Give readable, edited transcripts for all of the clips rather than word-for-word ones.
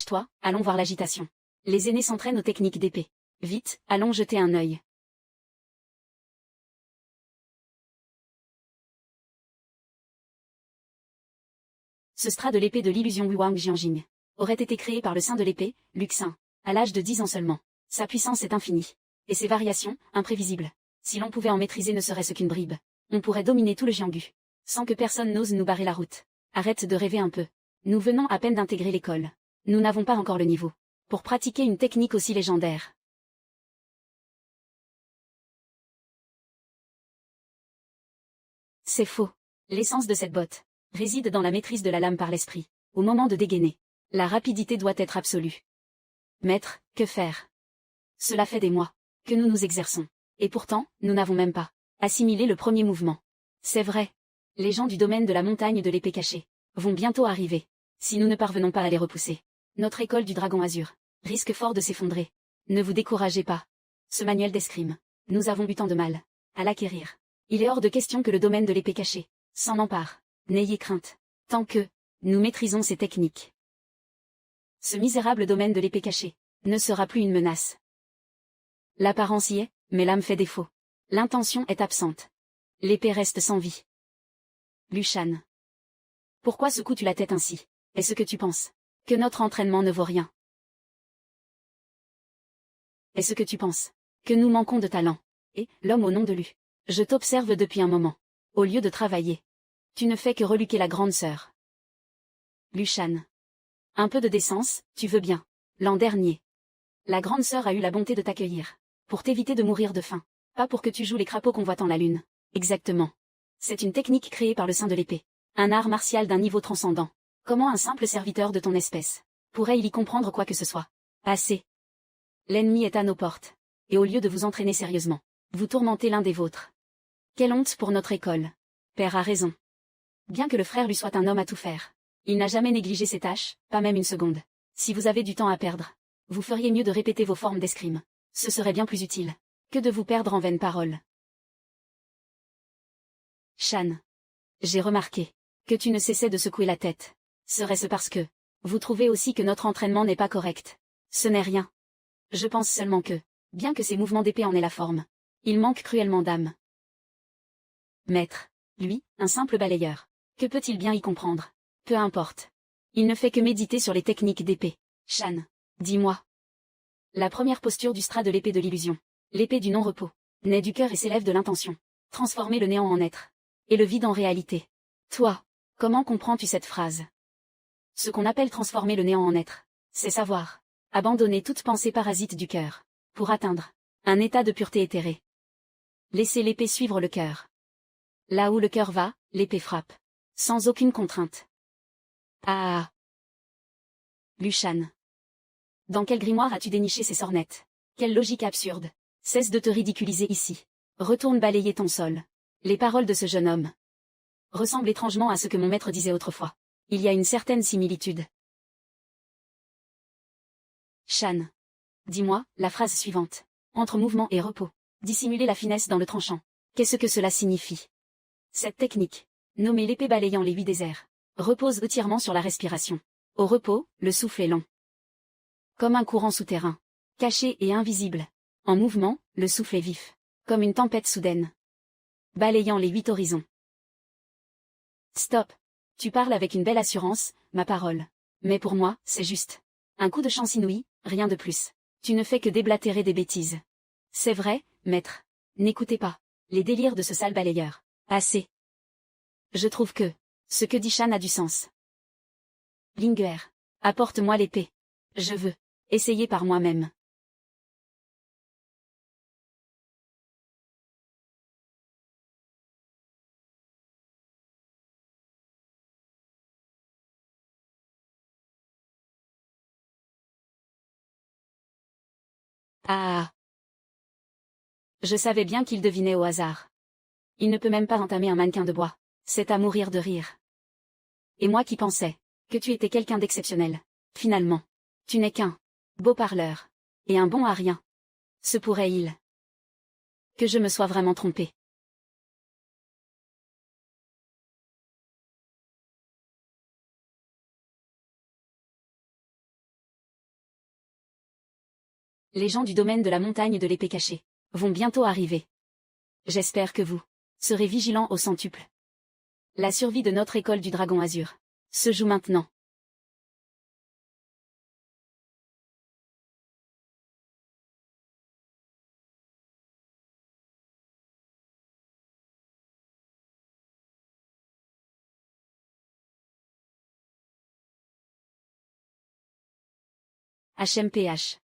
Toi, allons voir l'agitation. Les aînés s'entraînent aux techniques d'épée. Vite, allons jeter un œil. Ce strat de l'épée de l'illusion Wang Jianjing aurait été créé par le saint de l'épée, Luxin, à l'âge de 10 ans seulement. Sa puissance est infinie. Et ses variations, imprévisibles. Si l'on pouvait en maîtriser ne serait-ce qu'une bribe, on pourrait dominer tout le Jianghu. Sans que personne n'ose nous barrer la route. Arrête de rêver un peu. Nous venons à peine d'intégrer l'école. Nous n'avons pas encore le niveau pour pratiquer une technique aussi légendaire. C'est faux. L'essence de cette botte réside dans la maîtrise de la lame par l'esprit. Au moment de dégainer, la rapidité doit être absolue. Maître, que faire? Cela fait des mois que nous nous exerçons. Et pourtant, nous n'avons même pas assimilé le premier mouvement. C'est vrai. Les gens du domaine de la montagne de l'épée cachée vont bientôt arriver. Si nous ne parvenons pas à les repousser, notre école du dragon azur risque fort de s'effondrer. Ne vous découragez pas. Ce manuel d'escrime, nous avons eu tant de mal à l'acquérir. Il est hors de question que le domaine de l'épée cachée s'en empare. N'ayez crainte. Tant que nous maîtrisons ces techniques, ce misérable domaine de l'épée cachée ne sera plus une menace. L'apparence y est, mais l'âme fait défaut. L'intention est absente. L'épée reste sans vie. Lushan. Pourquoi secoues-tu la tête ainsi? Est-ce que tu penses que notre entraînement ne vaut rien? Est-ce que tu penses que nous manquons de talent? Et, l'homme au nom de Lu, je t'observe depuis un moment. Au lieu de travailler, tu ne fais que reluquer la grande sœur. Lushan. Un peu de décence, tu veux bien. L'an dernier, la grande sœur a eu la bonté de t'accueillir. Pour t'éviter de mourir de faim. Pas pour que tu joues les crapauds convoitant la lune. Exactement. C'est une technique créée par le saint de l'épée. Un art martial d'un niveau transcendant. Comment un simple serviteur de ton espèce pourrait-il y comprendre quoi que ce soit? Assez. L'ennemi est à nos portes. Et au lieu de vous entraîner sérieusement, vous tourmentez l'un des vôtres. Quelle honte pour notre école. Père a raison. Bien que le frère lui soit un homme à tout faire, il n'a jamais négligé ses tâches, pas même une seconde. Si vous avez du temps à perdre, vous feriez mieux de répéter vos formes d'escrime. Ce serait bien plus utile que de vous perdre en vaines paroles. Shan. J'ai remarqué que tu ne cessais de secouer la tête. Serait-ce parce que vous trouvez aussi que notre entraînement n'est pas correct? Ce n'est rien. Je pense seulement que, bien que ces mouvements d'épée en aient la forme, il manque cruellement d'âme. Maître, lui, un simple balayeur. Que peut-il bien y comprendre? Peu importe. Il ne fait que méditer sur les techniques d'épée. Shan, dis-moi. La première posture du strat de l'épée de l'illusion, l'épée du non-repos, naît du cœur et s'élève de l'intention. Transformer le néant en être. Et le vide en réalité. Toi, comment comprends-tu cette phrase? Ce qu'on appelle transformer le néant en être, c'est savoir abandonner toute pensée parasite du cœur, pour atteindre un état de pureté éthérée. Laissez l'épée suivre le cœur. Là où le cœur va, l'épée frappe. Sans aucune contrainte. Ah. Lushan. Dans quel grimoire as-tu déniché ces sornettes? Quelle logique absurde. Cesse de te ridiculiser ici. Retourne balayer ton sol. Les paroles de ce jeune homme ressemblent étrangement à ce que mon maître disait autrefois. Il y a une certaine similitude. Shan. Dis-moi, la phrase suivante. Entre mouvement et repos. Dissimuler la finesse dans le tranchant. Qu'est-ce que cela signifie? Cette technique, nommée l'épée balayant les 8 déserts, repose entièrement sur la respiration. Au repos, le souffle est long. Comme un courant souterrain. Caché et invisible. En mouvement, le souffle est vif. Comme une tempête soudaine. Balayant les 8 horizons. Stop. Tu parles avec une belle assurance, ma parole. Mais pour moi, c'est juste un coup de chance inouï, rien de plus. Tu ne fais que déblatérer des bêtises. C'est vrai, maître. N'écoutez pas les délires de ce sale balayeur. Assez. Je trouve que ce que dit Shan a du sens. Linger. Apporte-moi l'épée. Je veux essayer par moi-même. Ah. Je savais bien qu'il devinait au hasard. Il ne peut même pas entamer un mannequin de bois. C'est à mourir de rire. Et moi qui pensais que tu étais quelqu'un d'exceptionnel. Finalement, tu n'es qu'un beau parleur. Et un bon à rien. Se pourrait-il que je me sois vraiment trompé? Les gens du domaine de la montagne de l'épée cachée vont bientôt arriver. J'espère que vous serez vigilants au centuple. La survie de notre école du Dragon Azur se joue maintenant. HMPH.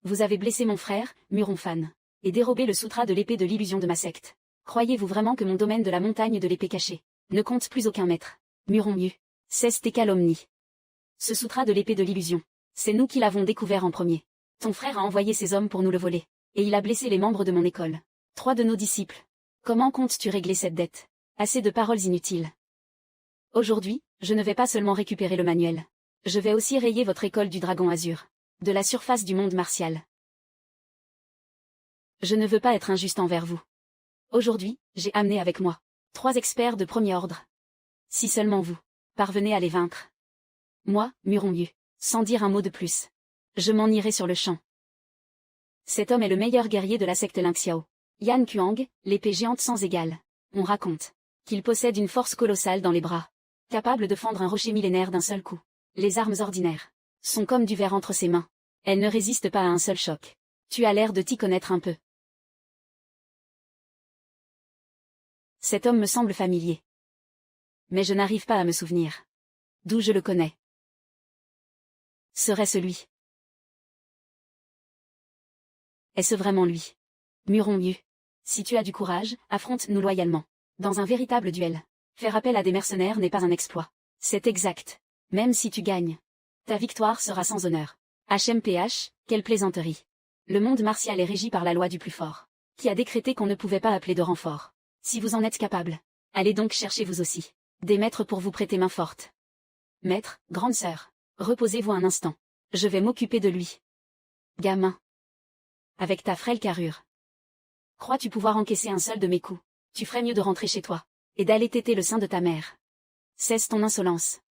Vous avez blessé mon frère, Muronfan, et dérobé le sutra de l'épée de l'illusion de ma secte. Croyez-vous vraiment que mon domaine de la montagne de l'épée cachée ne compte plus aucun maître? Muronmu. Cesse tes calomnies. Ce sutra de l'épée de l'illusion, c'est nous qui l'avons découvert en premier. Ton frère a envoyé ses hommes pour nous le voler, et il a blessé les membres de mon école. 3 de nos disciples. Comment comptes-tu régler cette dette? Assez de paroles inutiles. Aujourd'hui, je ne vais pas seulement récupérer le manuel. Je vais aussi rayer votre école du Dragon Azur de la surface du monde martial. Je ne veux pas être injuste envers vous. Aujourd'hui, j'ai amené avec moi 3 experts de premier ordre. Si seulement vous parvenez à les vaincre. Moi, Muronmu, sans dire un mot de plus, je m'en irai sur le champ. Cet homme est le meilleur guerrier de la secte Lingxiao. Yan Kuang, l'épée géante sans égale. On raconte qu'il possède une force colossale dans les bras, capable de fendre un rocher millénaire d'un seul coup. Les armes ordinaires sont comme du verre entre ses mains. Elles ne résistent pas à un seul choc. Tu as l'air de t'y connaître un peu. Cet homme me semble familier. Mais je n'arrive pas à me souvenir d'où je le connais. Serait-ce lui? Est-ce vraiment lui? Muronmu. Si tu as du courage, affronte-nous loyalement. Dans un véritable duel. Faire appel à des mercenaires n'est pas un exploit. C'est exact. Même si tu gagnes, ta victoire sera sans honneur. HMPH, quelle plaisanterie. Le monde martial est régi par la loi du plus fort, qui a décrété qu'on ne pouvait pas appeler de renfort. Si vous en êtes capable, allez donc chercher vous aussi des maîtres pour vous prêter main forte. Maître, grande sœur, reposez-vous un instant. Je vais m'occuper de lui. Gamin. Avec ta frêle carrure. Crois-tu pouvoir encaisser un seul de mes coups? Tu ferais mieux de rentrer chez toi et d'aller téter le sein de ta mère. Cesse ton insolence.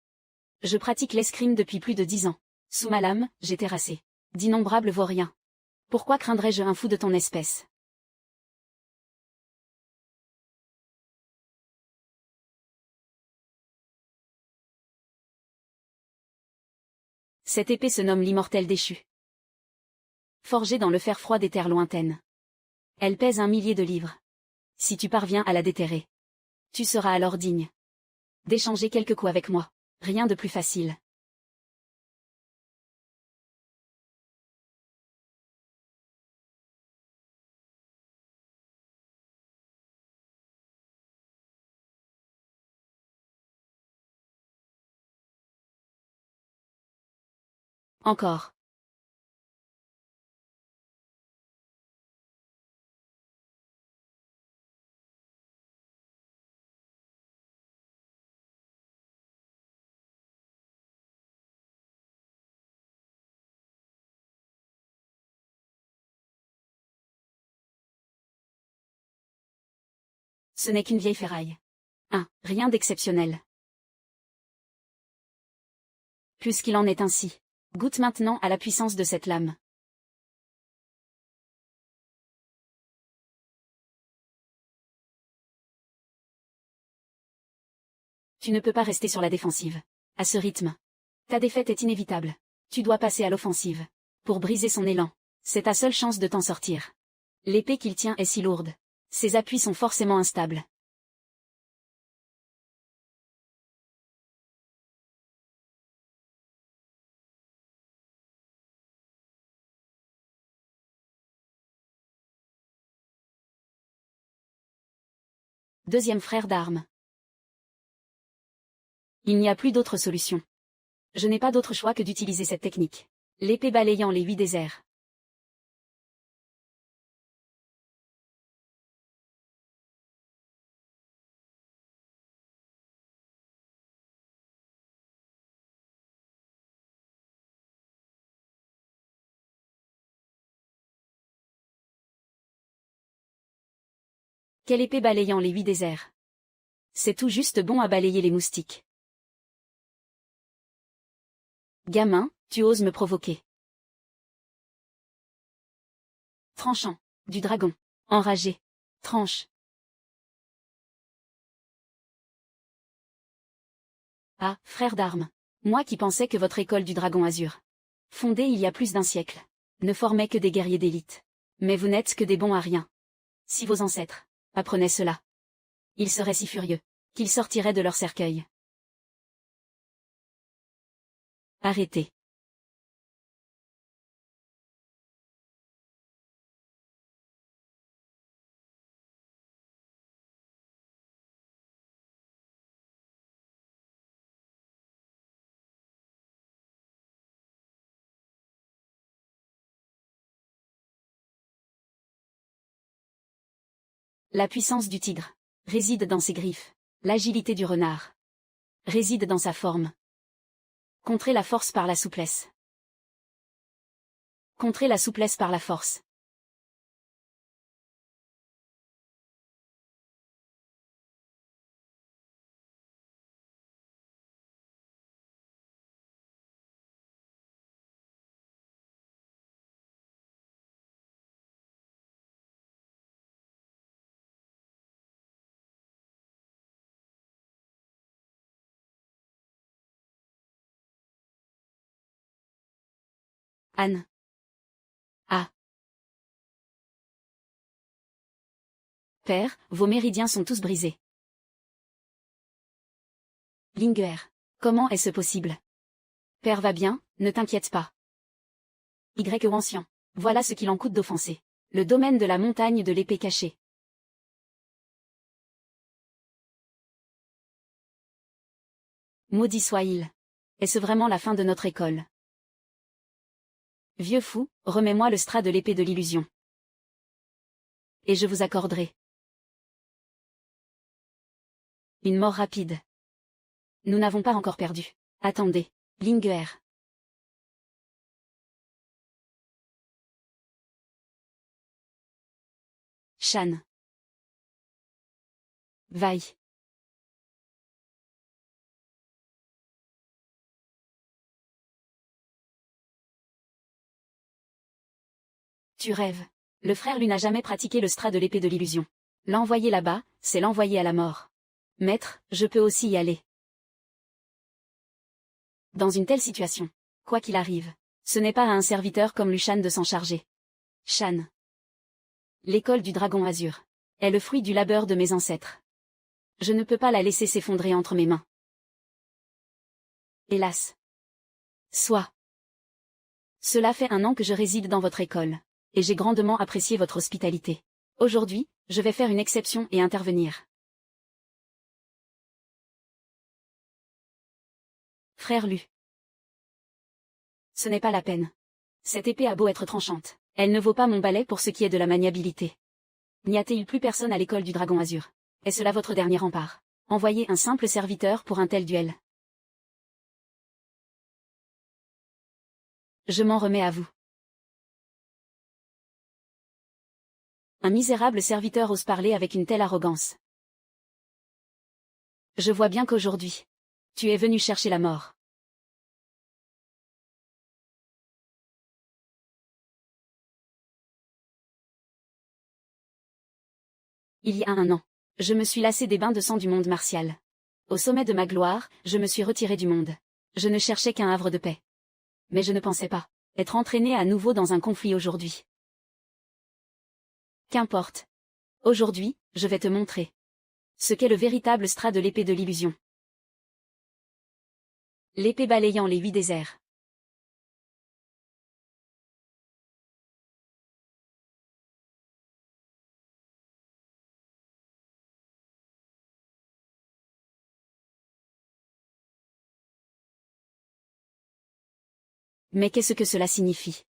Je pratique l'escrime depuis plus de 10 ans. Sous ma lame, j'ai terrassé d'innombrables vauriens. Pourquoi craindrais-je un fou de ton espèce? Cette épée se nomme l'immortel déchu. Forgée dans le fer froid des terres lointaines. Elle pèse 1 millier de livres. Si tu parviens à la déterrer, tu seras alors digne d'échanger quelques coups avec moi. Rien de plus facile. Encore. Ce n'est qu'une vieille ferraille. Rien d'exceptionnel. Puisqu'il en est ainsi, goûte maintenant à la puissance de cette lame. Tu ne peux pas rester sur la défensive. À ce rythme, ta défaite est inévitable. Tu dois passer à l'offensive. Pour briser son élan, c'est ta seule chance de t'en sortir. L'épée qu'il tient est si lourde. Ses appuis sont forcément instables. Deuxième frère d'armes. Il n'y a plus d'autre solution. Je n'ai pas d'autre choix que d'utiliser cette technique. L'épée balayant les 8 déserts. Quelle épée balayant les 8 déserts. C'est tout juste bon à balayer les moustiques. Gamin, tu oses me provoquer. Tranchant. Du dragon. Enragé. Tranche. Ah, frère d'armes. Moi qui pensais que votre école du dragon azur, fondée il y a plus d'un siècle, ne formait que des guerriers d'élite. Mais vous n'êtes que des bons à rien. Si vos ancêtres apprenaient cela, ils seraient si furieux qu'ils sortiraient de leur cercueil. Arrêtez. La puissance du tigre réside dans ses griffes. L'agilité du renard réside dans sa forme. Contrez la force par la souplesse. Contrez la souplesse par la force. Anne. Ah. Père, vos méridiens sont tous brisés. Linguer. Comment est-ce possible? Père va bien, ne t'inquiète pas. Y. Ancien. Voilà ce qu'il en coûte d'offenser. Le domaine de la montagne de l'épée cachée. Maudit soit-il. Est-ce vraiment la fin de notre école? Vieux fou, remets-moi le strat de l'épée de l'illusion. Et je vous accorderai une mort rapide. Nous n'avons pas encore perdu. Attendez. Linguer. Shan. Vaille. Tu rêves. Le frère lui n'a jamais pratiqué le strat de l'épée de l'illusion. L'envoyer là-bas, c'est l'envoyer à la mort. Maître, je peux aussi y aller. Dans une telle situation, quoi qu'il arrive, ce n'est pas à un serviteur comme Lushan de s'en charger. Shan. L'école du dragon azur est le fruit du labeur de mes ancêtres. Je ne peux pas la laisser s'effondrer entre mes mains. Hélas. Soit. Cela fait 1 an que je réside dans votre école, et j'ai grandement apprécié votre hospitalité. Aujourd'hui, je vais faire une exception et intervenir. Frère Lu. Ce n'est pas la peine. Cette épée a beau être tranchante, elle ne vaut pas mon balai pour ce qui est de la maniabilité. N'y a-t-il plus personne à l'école du dragon azur? Est cela votre dernier rempart? Envoyez un simple serviteur pour un tel duel. Je m'en remets à vous. Un misérable serviteur ose parler avec une telle arrogance. Je vois bien qu'aujourd'hui, tu es venu chercher la mort. Il y a 1 an, je me suis lassé des bains de sang du monde martial. Au sommet de ma gloire, je me suis retiré du monde. Je ne cherchais qu'un havre de paix. Mais je ne pensais pas être entraîné à nouveau dans un conflit aujourd'hui. Qu'importe. Aujourd'hui, je vais te montrer ce qu'est le véritable strat de l'épée de l'illusion. L'épée balayant les 8 déserts. Mais qu'est-ce que cela signifie?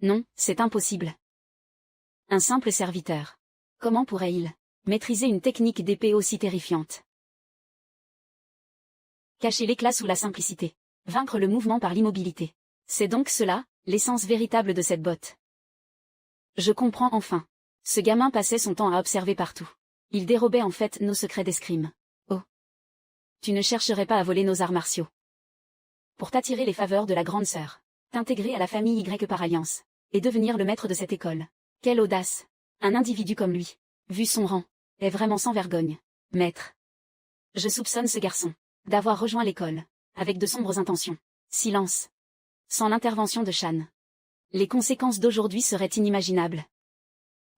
Non, c'est impossible. Un simple serviteur. Comment pourrait-il maîtriser une technique d'épée aussi terrifiante? Cacher l'éclat sous la simplicité. Vaincre le mouvement par l'immobilité. C'est donc cela, l'essence véritable de cette botte. Je comprends enfin. Ce gamin passait son temps à observer partout. Il dérobait en fait nos secrets d'escrime. Oh. Tu ne chercherais pas à voler nos arts martiaux pour t'attirer les faveurs de la grande sœur. T'intégrer à la famille Y par alliance. Et devenir le maître de cette école. Quelle audace! Un individu comme lui, vu son rang, est vraiment sans vergogne. Maître. Je soupçonne ce garçon d'avoir rejoint l'école, avec de sombres intentions. Silence. Sans l'intervention de Shan, les conséquences d'aujourd'hui seraient inimaginables.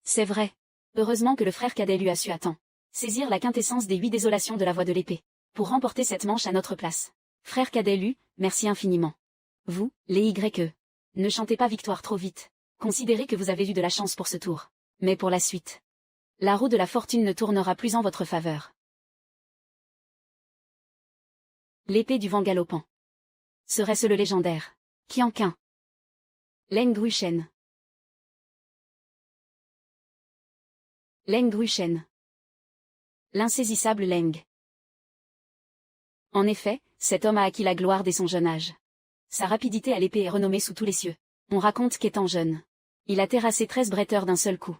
C'est vrai. Heureusement que le frère cadet lui a su à temps saisir la quintessence des 8 désolations de la voie de l'épée, pour remporter cette manche à notre place. Frère cadet Lu, merci infiniment. Vous, les YE, ne chantez pas victoire trop vite. Considérez que vous avez eu de la chance pour ce tour. Mais pour la suite, la roue de la fortune ne tournera plus en votre faveur. L'épée du vent galopant. Serait-ce le légendaire Qianqun. Leng Guishen. Leng Guishen. L'insaisissable Leng. En effet, cet homme a acquis la gloire dès son jeune âge. Sa rapidité à l'épée est renommée sous tous les cieux. On raconte qu'étant jeune, il a terrassé 13 bretteurs d'un seul coup.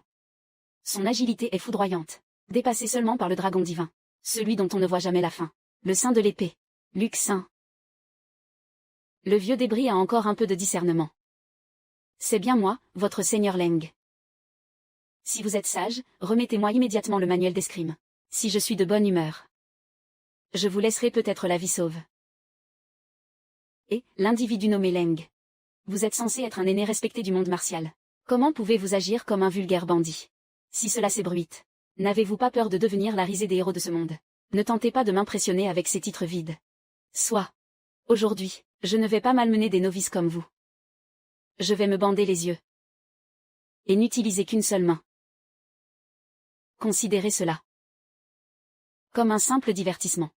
Son agilité est foudroyante, dépassée seulement par le dragon divin, celui dont on ne voit jamais la fin, le saint de l'épée, Luxin. Le vieux débris a encore un peu de discernement. C'est bien moi, votre seigneur Leng. Si vous êtes sage, remettez-moi immédiatement le manuel d'escrime. Si je suis de bonne humeur, je vous laisserai peut-être la vie sauve. Et, l'individu nommé Leng. Vous êtes censé être un aîné respecté du monde martial. Comment pouvez-vous agir comme un vulgaire bandit? Si cela s'ébruite, n'avez-vous pas peur de devenir la risée des héros de ce monde? Ne tentez pas de m'impressionner avec ces titres vides. Soit. Aujourd'hui, je ne vais pas malmener des novices comme vous. Je vais me bander les yeux. Et n'utiliser qu'une seule main. Considérez cela comme un simple divertissement.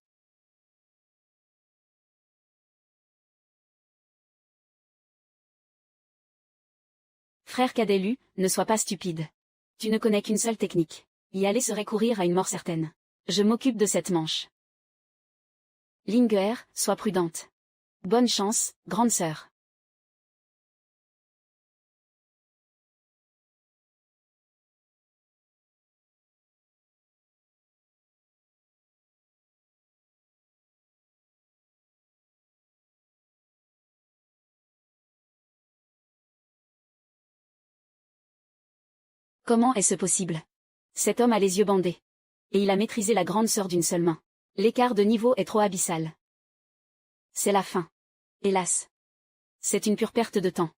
Frère cadet Lu, ne sois pas stupide. Tu ne connais qu'une seule technique. Y aller serait courir à une mort certaine. Je m'occupe de cette manche. Linger, sois prudente. Bonne chance, grande sœur. Comment est-ce possible? Cet homme a les yeux bandés. Et il a maîtrisé la grande sœur d'une seule main. L'écart de niveau est trop abyssal. C'est la fin. Hélas. C'est une pure perte de temps.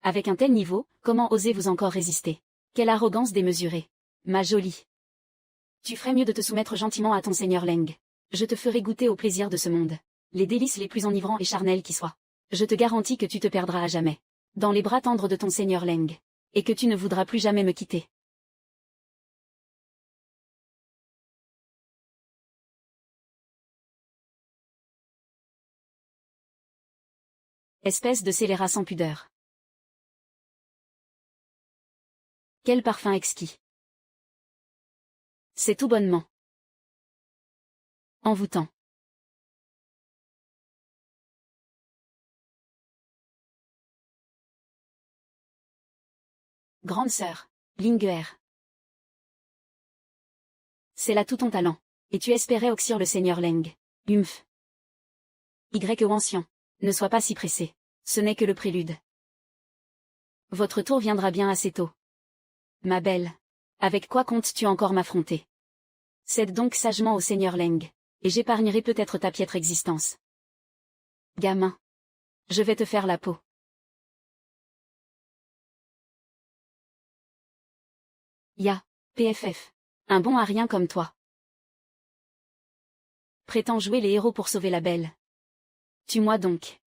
Avec un tel niveau, comment osez-vous encore résister? Quelle arrogance démesurée. Ma jolie. Tu ferais mieux de te soumettre gentiment à ton seigneur Leng. Je te ferai goûter au plaisir de ce monde. Les délices les plus enivrants et charnels qui soient. Je te garantis que tu te perdras à jamais. Dans les bras tendres de ton seigneur Leng. Et que tu ne voudras plus jamais me quitter. Espèce de scélérat sans pudeur. Quel parfum exquis. C'est tout bonnement envoûtant. Grande sœur, Linger. C'est là tout ton talent. Et tu espérais oxyre le seigneur Leng. Humph. Y ancien. Ne sois pas si pressé. Ce n'est que le prélude. Votre tour viendra bien assez tôt. Ma belle. Avec quoi comptes-tu encore m'affronter? Cède donc sagement au seigneur Leng, et j'épargnerai peut-être ta piètre existence. Gamin. Je vais te faire la peau. Ya, PFF. Un bon à rien comme toi. Prétends jouer les héros pour sauver la belle. Tue-moi donc.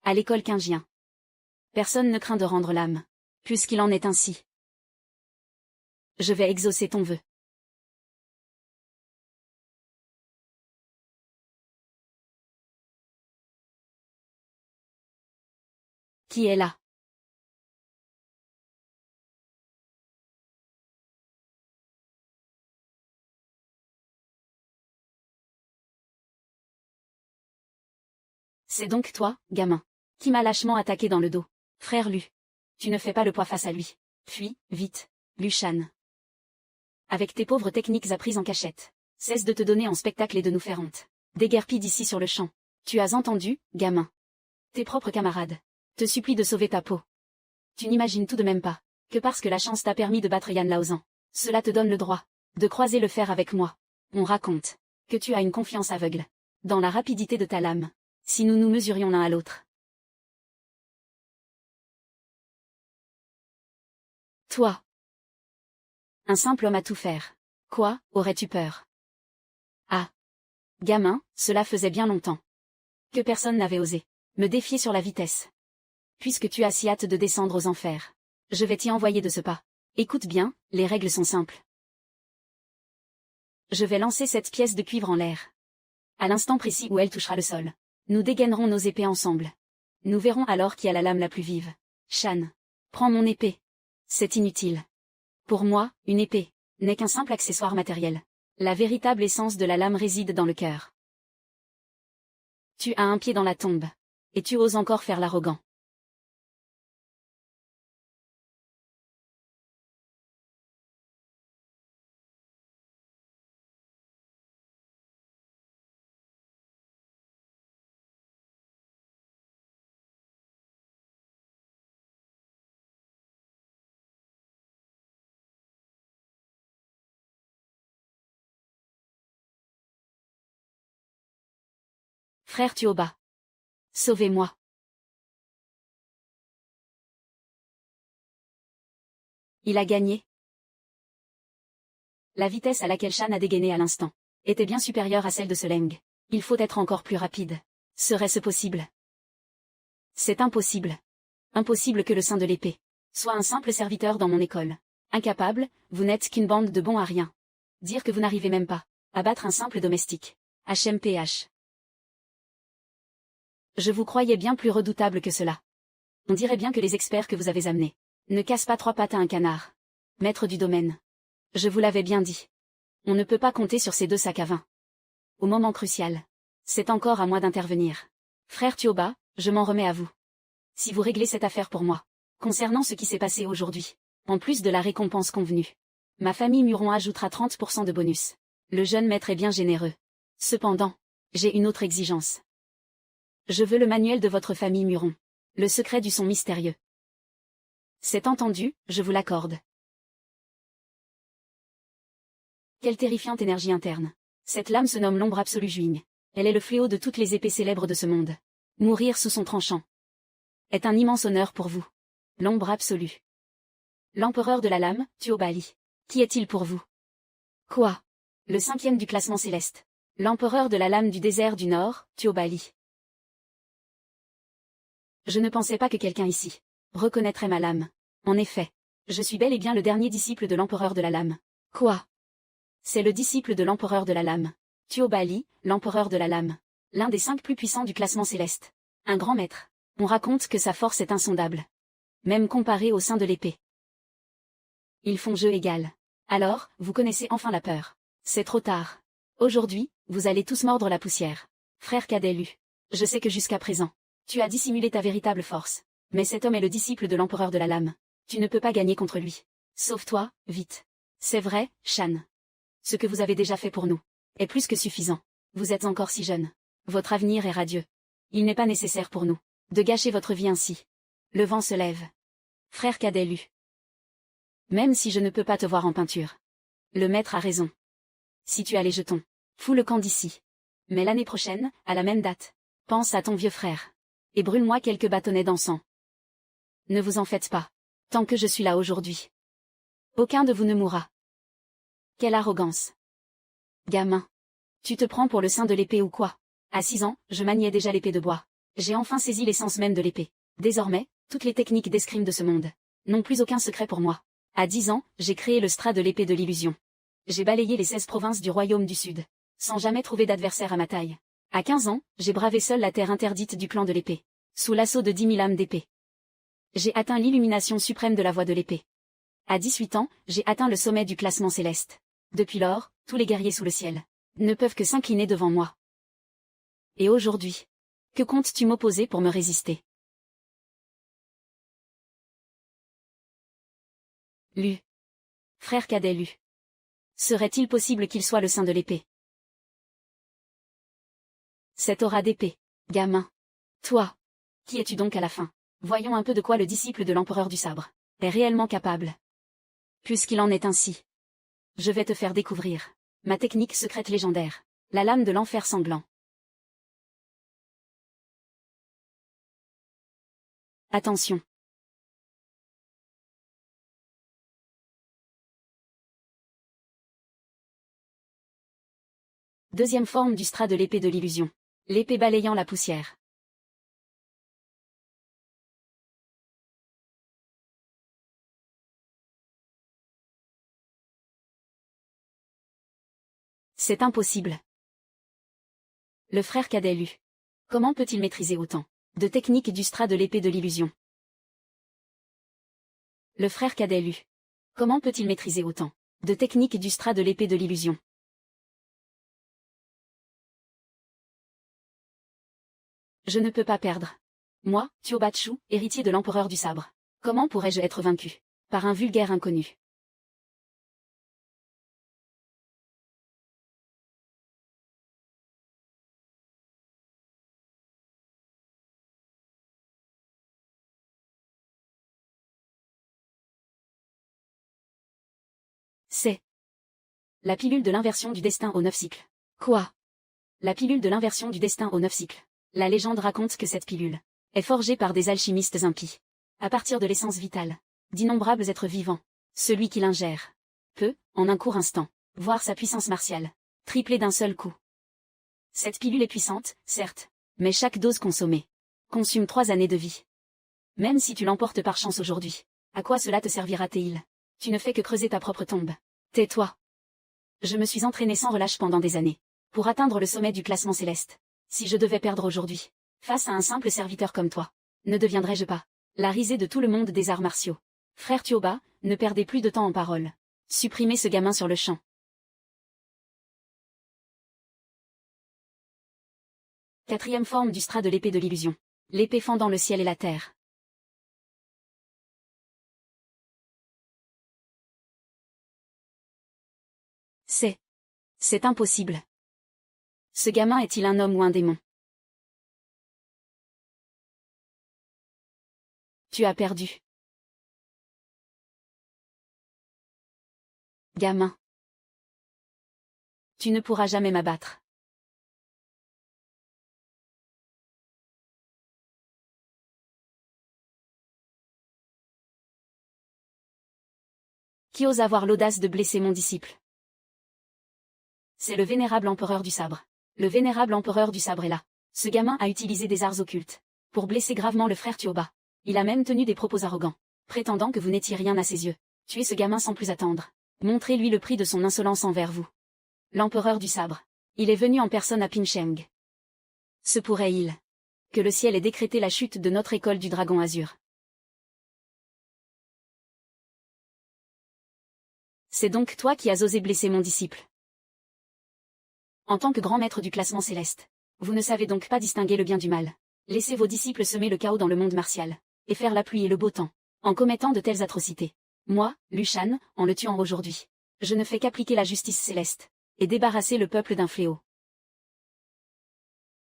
À l'école Qingien. Personne ne craint de rendre l'âme. Puisqu'il en est ainsi. Je vais exaucer ton vœu. Qui est là? C'est donc toi, gamin, qui m'a lâchement attaqué dans le dos. Frère Lu. Tu ne fais pas le poids face à lui. Fuis, vite, Lushan. Avec tes pauvres techniques apprises en cachette. Cesse de te donner en spectacle et de nous faire honte. Déguerpis d'ici sur le champ. Tu as entendu, gamin. Tes propres camarades te supplie de sauver ta peau. Tu n'imagines tout de même pas que parce que la chance t'a permis de battre Yan Laozan, cela te donne le droit de croiser le fer avec moi. On raconte que tu as une confiance aveugle dans la rapidité de ta lame, si nous nous mesurions l'un à l'autre. Toi, un simple homme à tout faire. Quoi, aurais-tu peur? Ah, gamin, cela faisait bien longtemps que personne n'avait osé me défier sur la vitesse. Puisque tu as si hâte de descendre aux enfers, je vais t'y envoyer de ce pas. Écoute bien, les règles sont simples. Je vais lancer cette pièce de cuivre en l'air. À l'instant précis où elle touchera le sol, nous dégainerons nos épées ensemble. Nous verrons alors qui a la lame la plus vive. Shan, prends mon épée. C'est inutile. Pour moi, une épée n'est qu'un simple accessoire matériel. La véritable essence de la lame réside dans le cœur. Tu as un pied dans la tombe. Et tu oses encore faire l'arrogant. Frère Tuoba. Sauvez-moi. Il a gagné. La vitesse à laquelle Shan a dégainé à l'instant était bien supérieure à celle de Seleng. Il faut être encore plus rapide. Serait-ce possible? C'est impossible. Impossible que le saint de l'épée soit un simple serviteur dans mon école. Incapable, vous n'êtes qu'une bande de bons à rien. Dire que vous n'arrivez même pas à battre un simple domestique. HMPH. Je vous croyais bien plus redoutable que cela. On dirait bien que les experts que vous avez amenés ne cassent pas trois pattes à un canard. Maître du domaine. Je vous l'avais bien dit. On ne peut pas compter sur ces deux sacs à vin. Au moment crucial, c'est encore à moi d'intervenir. Frère Tuoba, je m'en remets à vous. Si vous réglez cette affaire pour moi, concernant ce qui s'est passé aujourd'hui, en plus de la récompense convenue, ma famille Muron ajoutera 30% de bonus. Le jeune maître est bien généreux. Cependant, j'ai une autre exigence. Je veux le manuel de votre famille Muron. Le secret du son mystérieux. C'est entendu, je vous l'accorde. Quelle terrifiante énergie interne. Cette lame se nomme l'ombre absolue Juing. Elle est le fléau de toutes les épées célèbres de ce monde. Mourir sous son tranchant est un immense honneur pour vous. L'ombre absolue. L'empereur de la lame, Tuobali. Qui est-il pour vous? Quoi? Le 5e du classement céleste. L'empereur de la lame du désert du Nord, Tuobali. Je ne pensais pas que quelqu'un ici reconnaîtrait ma lame. En effet, je suis bel et bien le dernier disciple de l'empereur de la lame. Quoi? C'est le disciple de l'empereur de la lame. Tuobali, l'empereur de la lame. L'un des 5 plus puissants du classement céleste. Un grand maître. On raconte que sa force est insondable. Même comparée au sein de l'épée. Ils font jeu égal. Alors, vous connaissez enfin la peur. C'est trop tard. Aujourd'hui, vous allez tous mordre la poussière. Frère Cadelu. Je sais que jusqu'à présent, tu as dissimulé ta véritable force. Mais cet homme est le disciple de l'empereur de la lame. Tu ne peux pas gagner contre lui. Sauve-toi, vite. C'est vrai, Shan. Ce que vous avez déjà fait pour nous est plus que suffisant. Vous êtes encore si jeune. Votre avenir est radieux. Il n'est pas nécessaire pour nous de gâcher votre vie ainsi. Le vent se lève. Frère Cadelu. Même si je ne peux pas te voir en peinture. Le maître a raison. Si tu as les jetons, fous le camp d'ici. Mais l'année prochaine, à la même date, pense à ton vieux frère. Et brûle-moi quelques bâtonnets d'encens. Ne vous en faites pas. Tant que je suis là aujourd'hui. Aucun de vous ne mourra. Quelle arrogance. Gamin. Tu te prends pour le saint de l'épée ou quoi? À 6 ans, je maniais déjà l'épée de bois. J'ai enfin saisi l'essence même de l'épée. Désormais, toutes les techniques d'escrime de ce monde n'ont plus aucun secret pour moi. À 10 ans, j'ai créé le Stra de l'épée de l'illusion. J'ai balayé les 16 provinces du royaume du Sud, sans jamais trouver d'adversaire à ma taille. À 15 ans, j'ai bravé seul la terre interdite du clan de l'épée, sous l'assaut de 10 000 âmes d'épée. J'ai atteint l'illumination suprême de la voie de l'épée. À 18 ans, j'ai atteint le sommet du classement céleste. Depuis lors, tous les guerriers sous le ciel ne peuvent que s'incliner devant moi. Et aujourd'hui, que comptes-tu m'opposer pour me résister? Lu. Frère cadet Lu. Serait-il possible qu'il soit le saint de l'épée? Cette aura d'épée. Gamin. Toi. Qui es-tu donc à la fin? Voyons un peu de quoi le disciple de l'empereur du sabre est réellement capable. Puisqu'il en est ainsi, je vais te faire découvrir ma technique secrète légendaire, la lame de l'enfer sanglant. Attention. Deuxième forme du strat de l'épée de l'illusion. L'épée balayant la poussière. C'est impossible. Le frère cadet Lu. Comment peut-il maîtriser autant de techniques du strat de l'épée de l'illusion? Le frère cadet Lu. Comment peut-il maîtriser autant de techniques du strat de l'épée de l'illusion? Je ne peux pas perdre. Moi, Tiobachu, héritier de l'empereur du sabre. Comment pourrais-je être vaincu par un vulgaire inconnu? C'est la pilule de l'inversion du destin aux 9 cycles. Quoi? La pilule de l'inversion du destin aux 9 cycles. La légende raconte que cette pilule est forgée par des alchimistes impies. À partir de l'essence vitale d'innombrables êtres vivants, celui qui l'ingère peut, en un court instant, voir sa puissance martiale tripler d'un seul coup. Cette pilule est puissante, certes, mais chaque dose consommée consume 3 années de vie. Même si tu l'emportes par chance aujourd'hui, à quoi cela te servira-t-il? Tu ne fais que creuser ta propre tombe. Tais-toi. Je me suis entraîné sans relâche pendant des années pour atteindre le sommet du classement céleste. Si je devais perdre aujourd'hui, face à un simple serviteur comme toi, ne deviendrais-je pas la risée de tout le monde des arts martiaux? Frère Tioba, ne perdez plus de temps en paroles. Supprimez ce gamin sur le champ. Quatrième forme du strat de l'épée de l'illusion. L'épée fendant le ciel et la terre. C'est impossible. Ce gamin est-il un homme ou un démon? Tu as perdu. Gamin. Tu ne pourras jamais m'abattre. Qui ose avoir l'audace de blesser mon disciple? C'est le vénérable empereur du sabre. Le vénérable empereur du sabre est là. Ce gamin a utilisé des arts occultes pour blesser gravement le frère Tioba. Il a même tenu des propos arrogants, prétendant que vous n'étiez rien à ses yeux. Tuez ce gamin sans plus attendre. Montrez-lui le prix de son insolence envers vous. L'empereur du sabre. Il est venu en personne à Pincheng. Se pourrait-il que le ciel ait décrété la chute de notre école du dragon azur? C'est donc toi qui as osé blesser mon disciple. En tant que grand maître du classement céleste, vous ne savez donc pas distinguer le bien du mal. Laissez vos disciples semer le chaos dans le monde martial, et faire la pluie et le beau temps, en commettant de telles atrocités. Moi, Lushan, en le tuant aujourd'hui, je ne fais qu'appliquer la justice céleste, et débarrasser le peuple d'un fléau.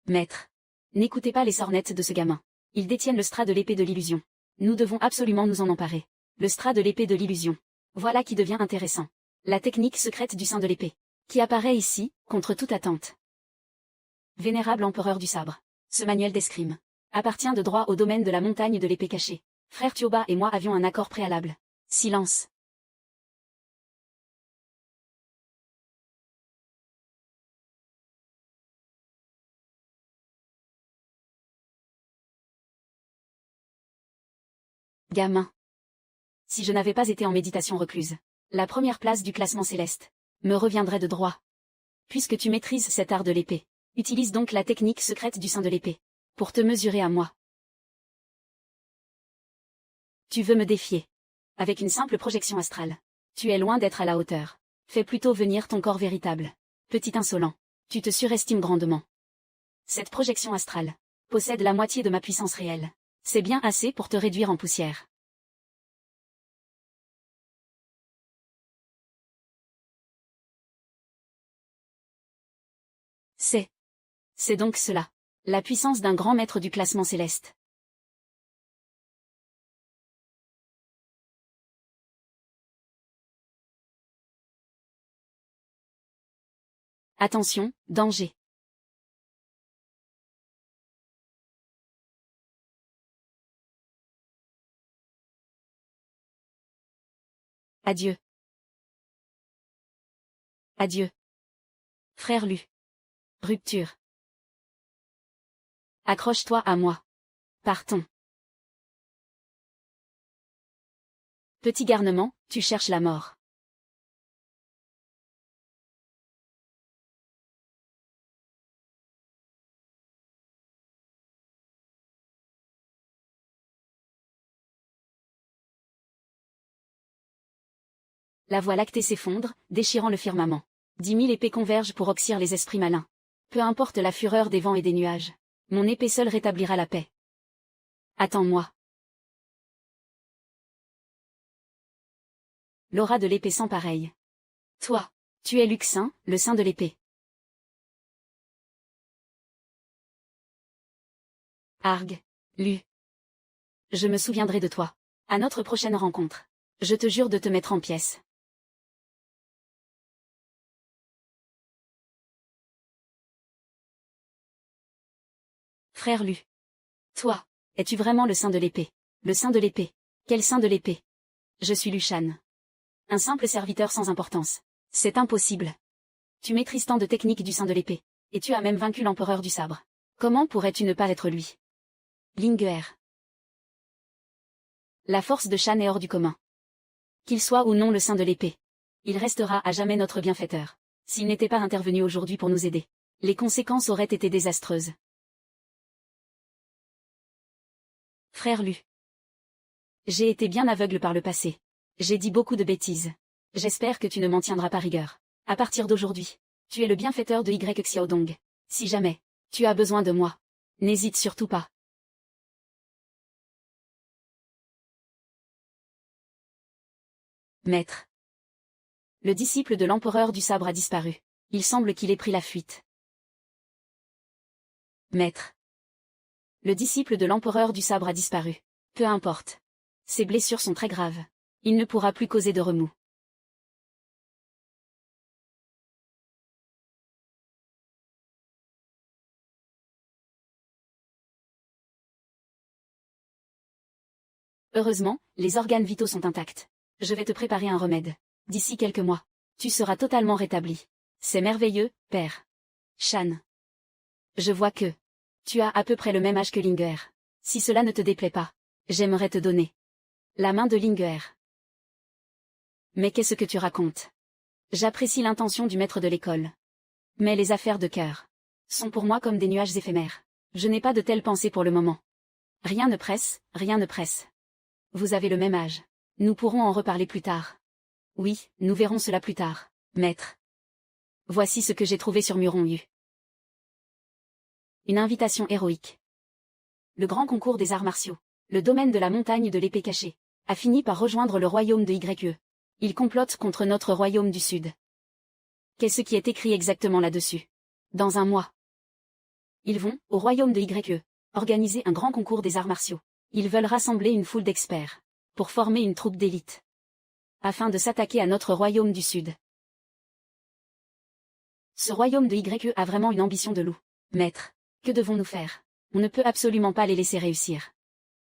Maître, n'écoutez pas les sornettes de ce gamin. Ils détiennent le strat de l'épée de l'illusion. Nous devons absolument nous en emparer. Le strat de l'épée de l'illusion. Voilà qui devient intéressant. La technique secrète du sein de l'épée, qui apparaît ici, contre toute attente. Vénérable empereur du sabre. Ce manuel d'escrime appartient de droit au domaine de la montagne de l'épée cachée. Frère Tioba et moi avions un accord préalable. Silence. Gamin. Si je n'avais pas été en méditation recluse, la première place du classement céleste me reviendrait de droit. Puisque tu maîtrises cet art de l'épée, utilise donc la technique secrète du sein de l'épée pour te mesurer à moi. Tu veux me défier avec une simple projection astrale. Tu es loin d'être à la hauteur. Fais plutôt venir ton corps véritable. Petit insolent, tu te surestimes grandement. Cette projection astrale possède la moitié de ma puissance réelle. C'est bien assez pour te réduire en poussière. C'est donc cela, la puissance d'un grand maître du classement céleste. Attention, danger. Adieu. Adieu. Frère Lu. Rupture. Accroche-toi à moi. Partons. Petit garnement, tu cherches la mort. La voie lactée s'effondre, déchirant le firmament. 10 000 épées convergent pour oxyre les esprits malins. Peu importe la fureur des vents et des nuages. Mon épée seule rétablira la paix. Attends-moi. L'aura de l'épée sans pareil. Toi, tu es Luxin, le saint de l'épée. Arg. Lu. Je me souviendrai de toi. À notre prochaine rencontre. Je te jure de te mettre en pièces. Frère Lu. Toi, es-tu vraiment le saint de l'épée? Le saint de l'épée. Quel saint de l'épée? Je suis Lushan. Un simple serviteur sans importance. C'est impossible. Tu maîtrises tant de techniques du saint de l'épée. Et tu as même vaincu l'empereur du sabre. Comment pourrais-tu ne pas être lui? Lingüer. La force de Shan est hors du commun. Qu'il soit ou non le saint de l'épée. Il restera à jamais notre bienfaiteur. S'il n'était pas intervenu aujourd'hui pour nous aider, les conséquences auraient été désastreuses. Frère Lu. J'ai été bien aveugle par le passé. J'ai dit beaucoup de bêtises. J'espère que tu ne m'en tiendras pas rigueur. À partir d'aujourd'hui, tu es le bienfaiteur de Y Xiaodong. Si jamais, tu as besoin de moi, n'hésite surtout pas. Maître. Le disciple de l'empereur du sabre a disparu. Il semble qu'il ait pris la fuite. Maître. Le disciple de l'empereur du sabre a disparu. Peu importe. Ses blessures sont très graves. Il ne pourra plus causer de remous. Heureusement, les organes vitaux sont intacts. Je vais te préparer un remède. D'ici quelques mois, tu seras totalement rétabli. C'est merveilleux, père. Shan. Je vois que tu as à peu près le même âge que Lingüer. Si cela ne te déplaît pas, j'aimerais te donner la main de Lingüer. Mais qu'est-ce que tu racontes? J'apprécie l'intention du maître de l'école. Mais les affaires de cœur sont pour moi comme des nuages éphémères. Je n'ai pas de telles pensées pour le moment. Rien ne presse, rien ne presse. Vous avez le même âge. Nous pourrons en reparler plus tard. Oui, nous verrons cela plus tard, maître. Voici ce que j'ai trouvé sur Muron Yu. Une invitation héroïque. Le grand concours des arts martiaux, le domaine de la montagne de l'épée cachée, a fini par rejoindre le royaume de YE. Il complote contre notre royaume du Sud. Qu'est-ce qui est écrit exactement là-dessus? Dans un mois. Ils vont, au royaume de YE, organiser un grand concours des arts martiaux. Ils veulent rassembler une foule d'experts, pour former une troupe d'élite, afin de s'attaquer à notre royaume du Sud. Ce royaume de YE a vraiment une ambition de loup. Maître, que devons-nous faire? On ne peut absolument pas les laisser réussir.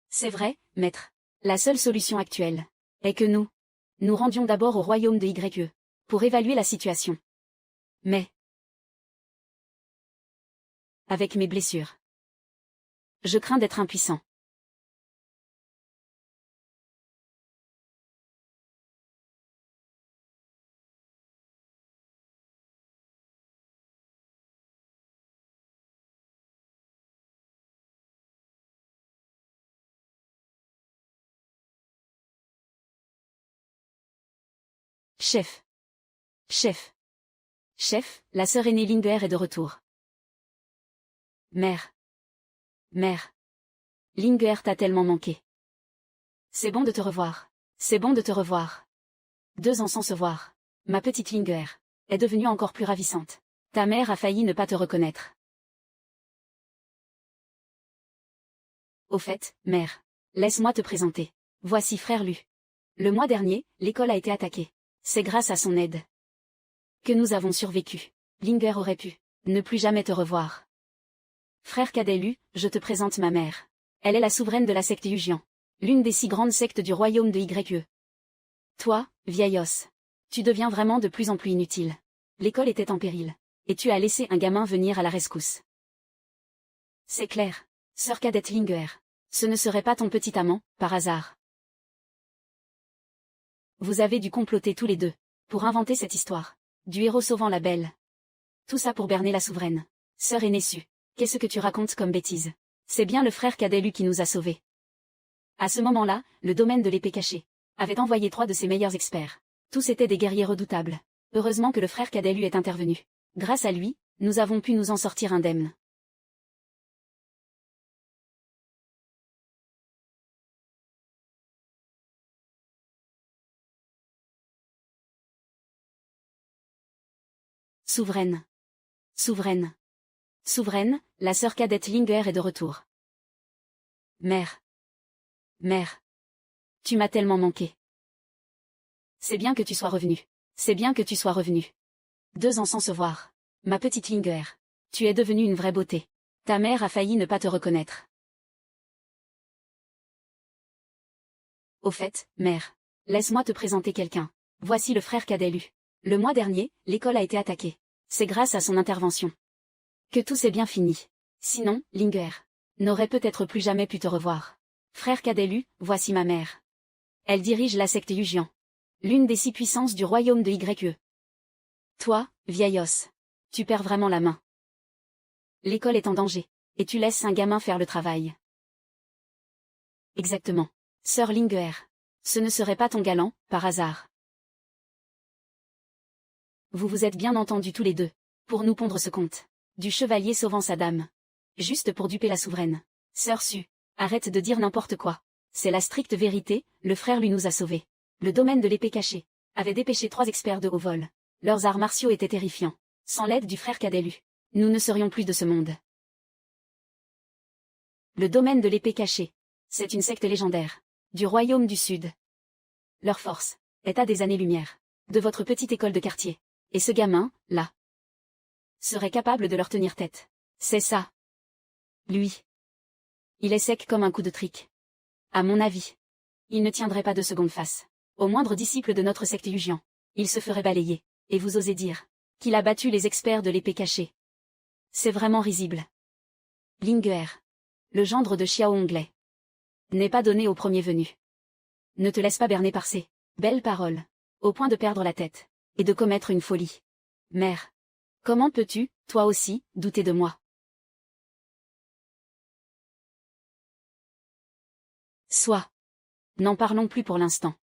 C'est vrai, maître. La seule solution actuelle est que nous rendions d'abord au royaume de YE, pour évaluer la situation. Mais, avec mes blessures, je crains d'être impuissant. Chef. Chef. Chef, la sœur aînée Lingüer est de retour. Mère. Mère. Lingüer t'a tellement manqué. C'est bon de te revoir. C'est bon de te revoir. 2 ans sans se voir. Ma petite Lingüer est devenue encore plus ravissante. Ta mère a failli ne pas te reconnaître. Au fait, mère, laisse-moi te présenter. Voici frère Lu. Le mois dernier, l'école a été attaquée. C'est grâce à son aide que nous avons survécu. Linger aurait pu ne plus jamais te revoir. Frère Kadelu, je te présente ma mère. Elle est la souveraine de la secte Yujian. L'une des 6 grandes sectes du royaume de YE. Toi, vieil os. Tu deviens vraiment de plus en plus inutile. L'école était en péril. Et tu as laissé un gamin venir à la rescousse. C'est clair. Sœur cadette Linger. Ce ne serait pas ton petit amant, par hasard. Vous avez dû comploter tous les deux. Pour inventer cette histoire. Du héros sauvant la belle. Tout ça pour berner la souveraine. Sœur Enesu. Qu'est-ce que tu racontes comme bêtise? C'est bien le frère Kadelu qui nous a sauvés. À ce moment-là, le domaine de l'épée cachée avait envoyé 3 de ses meilleurs experts. Tous étaient des guerriers redoutables. Heureusement que le frère Kadelu est intervenu. Grâce à lui, nous avons pu nous en sortir indemnes. Souveraine. Souveraine. Souveraine, la sœur cadette Linger est de retour. Mère. Mère. Tu m'as tellement manqué. C'est bien que tu sois revenue. C'est bien que tu sois revenue. 2 ans sans se voir. Ma petite Linger. Tu es devenue une vraie beauté. Ta mère a failli ne pas te reconnaître. Au fait, mère. Laisse-moi te présenter quelqu'un. Voici le frère Kadelu. Le mois dernier, l'école a été attaquée. C'est grâce à son intervention que tout s'est bien fini. Sinon, Linger n'aurait peut-être plus jamais pu te revoir. Frère Kadelu, voici ma mère. Elle dirige la secte Yujian. L'une des 6 puissances du royaume de YE. Toi, vieil os. Tu perds vraiment la main. L'école est en danger. Et tu laisses un gamin faire le travail. Exactement. Sœur Linger. Ce ne serait pas ton galant, par hasard. Vous vous êtes bien entendus tous les deux. Pour nous pondre ce conte. Du chevalier sauvant sa dame. Juste pour duper la souveraine. Sœur Su. Arrête de dire n'importe quoi. C'est la stricte vérité, le frère lui nous a sauvés. Le domaine de l'épée cachée avait dépêché 3 experts de haut vol. Leurs arts martiaux étaient terrifiants. Sans l'aide du frère Kadelu, nous ne serions plus de ce monde. Le domaine de l'épée cachée. C'est une secte légendaire. Du royaume du Sud. Leur force est à des années-lumière de votre petite école de quartier. Et ce gamin, là, serait capable de leur tenir tête. C'est ça. Lui. Il est sec comme un coup de trick. À mon avis. Il ne tiendrait pas 2 secondes face. Au moindre disciple de notre secte Yujian. Il se ferait balayer. Et vous osez dire qu'il a battu les experts de l'épée cachée. C'est vraiment risible. Linger. Le gendre de Xiao Honglai. N'est pas donné au premier venu. Ne te laisse pas berner par ces belles paroles. Au point de perdre la tête. Et de commettre une folie. Mère. Comment peux-tu, toi aussi, douter de moi? Soit. N'en parlons plus pour l'instant.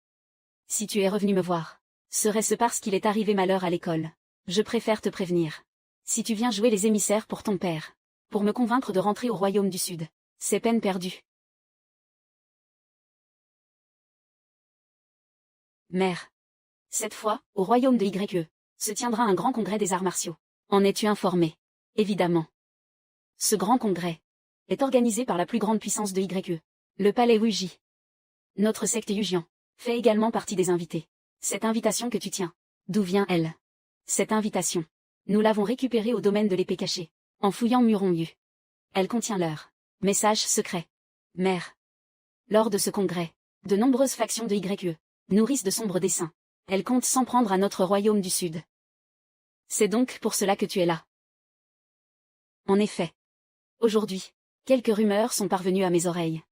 Si tu es revenu me voir, serait-ce parce qu'il est arrivé malheur à l'école? Je préfère te prévenir. Si tu viens jouer les émissaires pour ton père, pour me convaincre de rentrer au royaume du Sud, c'est peine perdue. Mère. Cette fois, au royaume de YE, se tiendra un grand congrès des arts martiaux. En es-tu informé? Évidemment. Ce grand congrès est organisé par la plus grande puissance de YE, le palais Wuji. Notre secte Yujian fait également partie des invités. Cette invitation que tu tiens, d'où vient-elle? Cette invitation, nous l'avons récupérée au domaine de l'épée cachée, en fouillant Muronyu. Elle contient leur message secret. Mère. Lors de ce congrès, de nombreuses factions de YE nourrissent de sombres desseins. Elles comptent s'en prendre à notre royaume du Sud. C'est donc pour cela que tu es là. En effet. Aujourd'hui, quelques rumeurs sont parvenues à mes oreilles.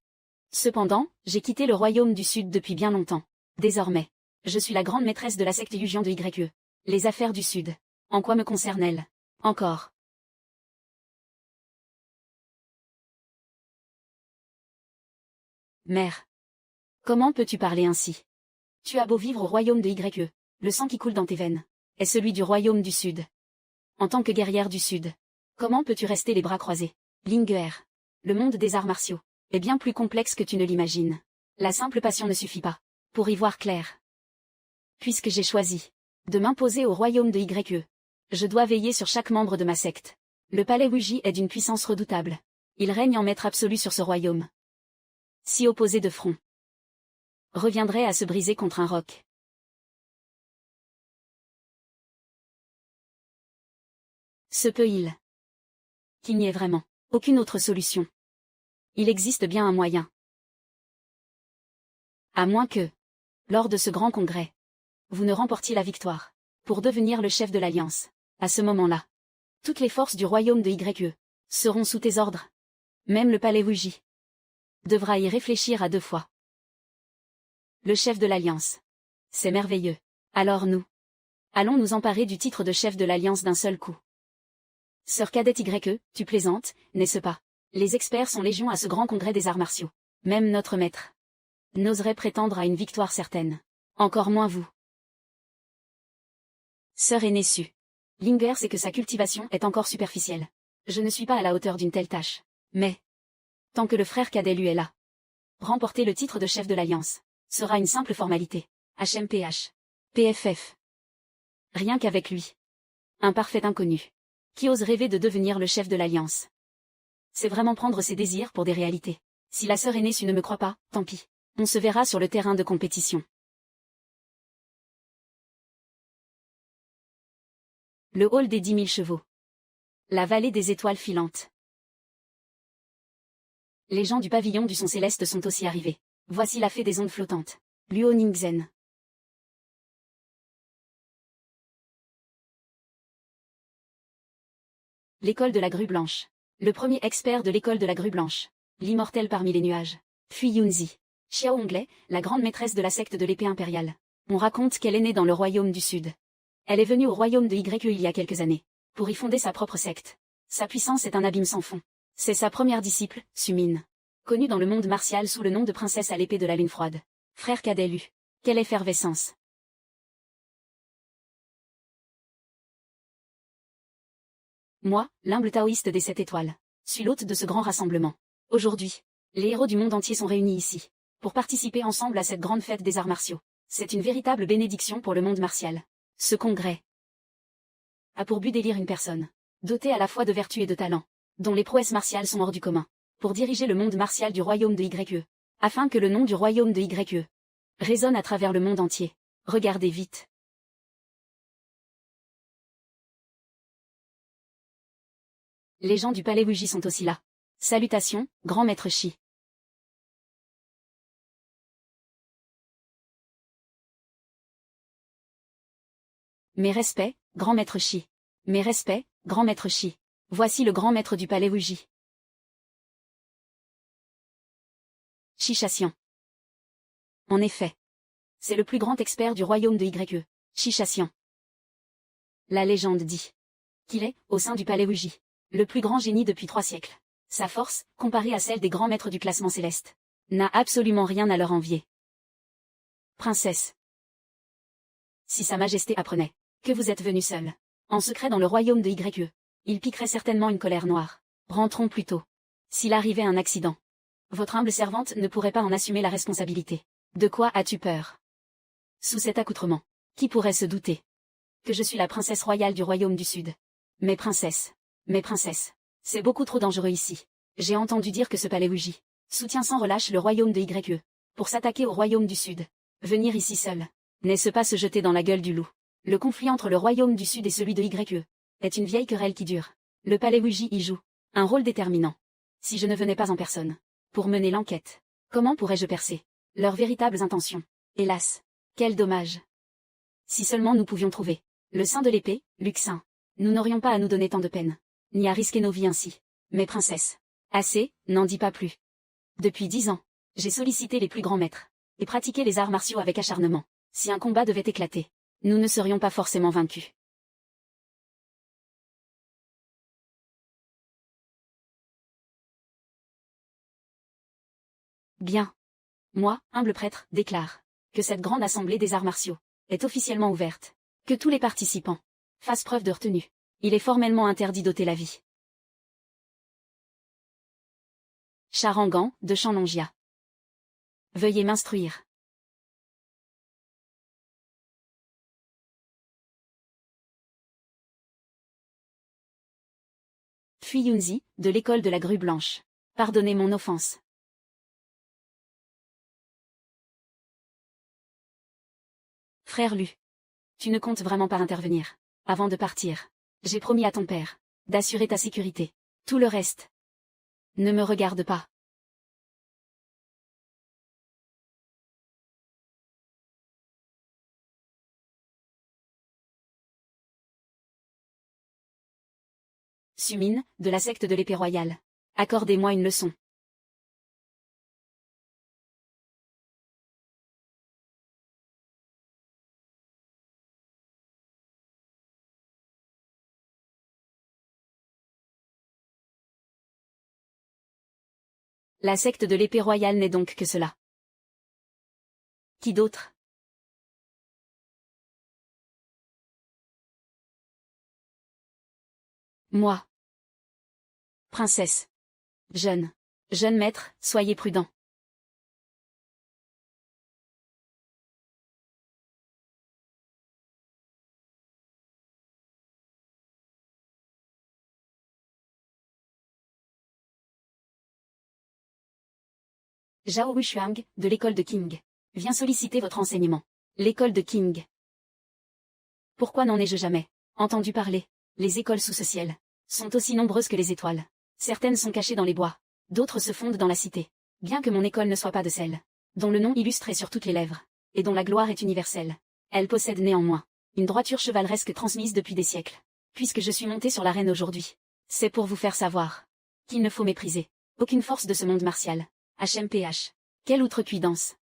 Cependant, j'ai quitté le royaume du Sud depuis bien longtemps. Désormais, je suis la grande maîtresse de la secte Yujian de YE. Les affaires du Sud. En quoi me concernent-elles? Encore. Mère. Comment peux-tu parler ainsi? Tu as beau vivre au royaume de YE, le sang qui coule dans tes veines est celui du royaume du Sud. En tant que guerrière du Sud, comment peux-tu rester les bras croisés? Linger. Le monde des arts martiaux est bien plus complexe que tu ne l'imagines. La simple passion ne suffit pas pour y voir clair. Puisque j'ai choisi de m'imposer au royaume de YE, je dois veiller sur chaque membre de ma secte. Le palais Wuji est d'une puissance redoutable. Il règne en maître absolu sur ce royaume. Si opposé de front, reviendrait à se briser contre un roc. Se peut-il qu'il n'y ait vraiment aucune autre solution? Il existe bien un moyen. À moins que, lors de ce grand congrès, vous ne remportiez la victoire, pour devenir le chef de l'Alliance. À ce moment-là, toutes les forces du royaume de YE seront sous tes ordres. Même le palais Wuji devra y réfléchir à 2 fois. Le chef de l'Alliance. C'est merveilleux. Alors nous allons nous emparer du titre de chef de l'Alliance d'un seul coup. Sœur cadette YE, tu plaisantes, n'est-ce pas? Les experts sont légion à ce grand congrès des arts martiaux. Même notre maître n'oserait prétendre à une victoire certaine. Encore moins vous. Sœur aînée Su. Linger sait que sa cultivation est encore superficielle. Je ne suis pas à la hauteur d'une telle tâche. Mais, tant que le frère cadet lui est là, remporter le titre de chef de l'Alliance sera une simple formalité. HMPH. PFF. Rien qu'avec lui. Un parfait inconnu. Qui ose rêver de devenir le chef de l'Alliance? C'est vraiment prendre ses désirs pour des réalités. Si la sœur aînée Su ne me croit pas, tant pis. On se verra sur le terrain de compétition. Le hall des 10 000 chevaux. La vallée des étoiles filantes. Les gens du pavillon du son céleste sont aussi arrivés. Voici la fée des ondes flottantes. Luo Ningzhen. L'école de la grue blanche. Le premier expert de l'école de la grue blanche. L'immortel parmi les nuages. Fui Yunzi. Xiao Honglet, la grande maîtresse de la secte de l'épée impériale. On raconte qu'elle est née dans le royaume du Sud. Elle est venue au royaume de YE il y a quelques années, pour y fonder sa propre secte. Sa puissance est un abîme sans fond. C'est sa première disciple, Sumin, connue dans le monde martial sous le nom de princesse à l'épée de la lune froide. Frère cadet Lu. Quelle effervescence. Moi, l'humble taoïste des 7 étoiles, suis l'hôte de ce grand rassemblement. Aujourd'hui, les héros du monde entier sont réunis ici, pour participer ensemble à cette grande fête des arts martiaux. C'est une véritable bénédiction pour le monde martial. Ce congrès a pour but d'élire une personne, dotée à la fois de vertu et de talent, dont les prouesses martiales sont hors du commun, pour diriger le monde martial du royaume de YE, afin que le nom du royaume de YE résonne à travers le monde entier. Regardez vite. Les gens du palais Wuji sont aussi là. Salutations, grand maître Shi. Mes respects, grand maître Shi. Mes respects, grand maître Shi. Voici le grand maître du palais Wuji. Shi Chassian. En effet. C'est le plus grand expert du royaume de YE. Shi Chassian. La légende dit qu'il est, au sein du palais Wuji, le plus grand génie depuis 3 siècles. Sa force, comparée à celle des grands maîtres du classement céleste, n'a absolument rien à leur envier. Princesse. Si Sa Majesté apprenait que vous êtes venue seule, en secret dans le royaume de YE, il piquerait certainement une colère noire. Rentrons plus tôt. S'il arrivait un accident, votre humble servante ne pourrait pas en assumer la responsabilité. De quoi as-tu peur? Sous cet accoutrement, qui pourrait se douter que je suis la princesse royale du royaume du Sud? Mes princesses, c'est beaucoup trop dangereux ici. J'ai entendu dire que ce palais Wuji soutient sans relâche le royaume de YE, pour s'attaquer au royaume du Sud. Venir ici seul, n'est-ce pas se jeter dans la gueule du loup? Le conflit entre le royaume du Sud et celui de YE est une vieille querelle qui dure. Le palais Wuji y joue un rôle déterminant. Si je ne venais pas en personne pour mener l'enquête, comment pourrais-je percer leurs véritables intentions? Hélas, quel dommage. Si seulement nous pouvions trouver le sein de l'épée, Luxin, nous n'aurions pas à nous donner tant de peine, ni à risquer nos vies ainsi. Mes princesses, assez, n'en dis pas plus. Depuis 10 ans, j'ai sollicité les plus grands maîtres, et pratiqué les arts martiaux avec acharnement. Si un combat devait éclater, nous ne serions pas forcément vaincus. Bien. Moi, humble prêtre, déclare que cette grande assemblée des arts martiaux est officiellement ouverte, que tous les participants fassent preuve de retenue. Il est formellement interdit d'ôter la vie. Charangan, de Chanlongia. Veuillez m'instruire. Fui Yunzi, de l'école de la grue blanche. Pardonnez mon offense. Frère Lu. Tu ne comptes vraiment pas intervenir avant de partir? J'ai promis à ton père d'assurer ta sécurité. Tout le reste ne me regarde pas. Sumine, de la secte de l'épée royale. Accordez-moi une leçon. La secte de l'épée royale n'est donc que cela. Qui d'autre? Moi. Princesse. Jeune. Jeune maître, soyez prudent. Zhao Wuxuang, de l'école de Qing. Vient solliciter votre enseignement. L'école de Qing. Pourquoi n'en ai-je jamais entendu parler? Les écoles sous ce ciel sont aussi nombreuses que les étoiles. Certaines sont cachées dans les bois. D'autres se fondent dans la cité. Bien que mon école ne soit pas de celle dont le nom illustre est sur toutes les lèvres, et dont la gloire est universelle, elle possède néanmoins une droiture chevaleresque transmise depuis des siècles. Puisque je suis monté sur l'arène aujourd'hui, c'est pour vous faire savoir qu'il ne faut mépriser aucune force de ce monde martial. HMPH. Quelle outrecuidance.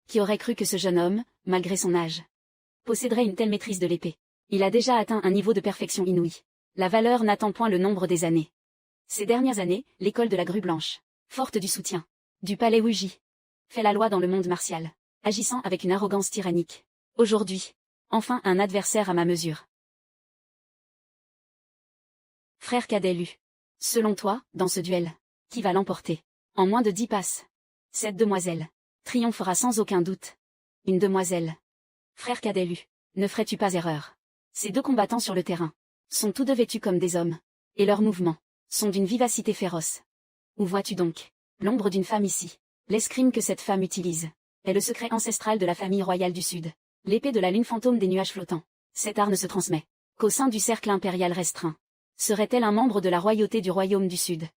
Qui aurait cru que ce jeune homme, malgré son âge, posséderait une telle maîtrise de l'épée? Il a déjà atteint un niveau de perfection inouï. La valeur n'attend point le nombre des années. Ces dernières années, l'école de la Grue Blanche, forte du soutien du palais Wuji, fait la loi dans le monde martial, agissant avec une arrogance tyrannique. Aujourd'hui, enfin un adversaire à ma mesure. Frère cadet Lu. Selon toi, dans ce duel, qui va l'emporter? En moins de 10 passes. Cette demoiselle triomphera sans aucun doute. Une demoiselle. Frère cadet Lu, ne ferais-tu pas erreur? Ces deux combattants sur le terrain sont tous deux vêtus comme des hommes, et leurs mouvements sont d'une vivacité féroce. Où vois-tu donc l'ombre d'une femme ici? L'escrime que cette femme utilise est le secret ancestral de la famille royale du Sud. L'épée de la lune fantôme des nuages flottants. Cet art ne se transmet qu'au sein du cercle impérial restreint. Serait-elle un membre de la royauté du royaume du Sud?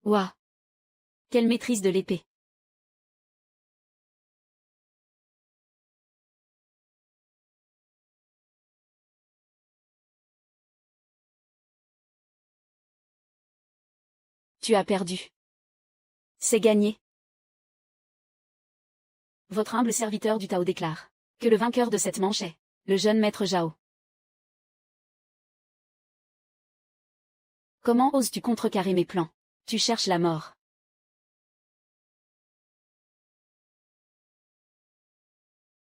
Ouah! Quelle maîtrise de l'épée! Tu as perdu. C'est gagné. Votre humble serviteur du Tao déclare que le vainqueur de cette manche est le jeune maître Zhao. Comment oses-tu contrecarrer mes plans? Tu cherches la mort.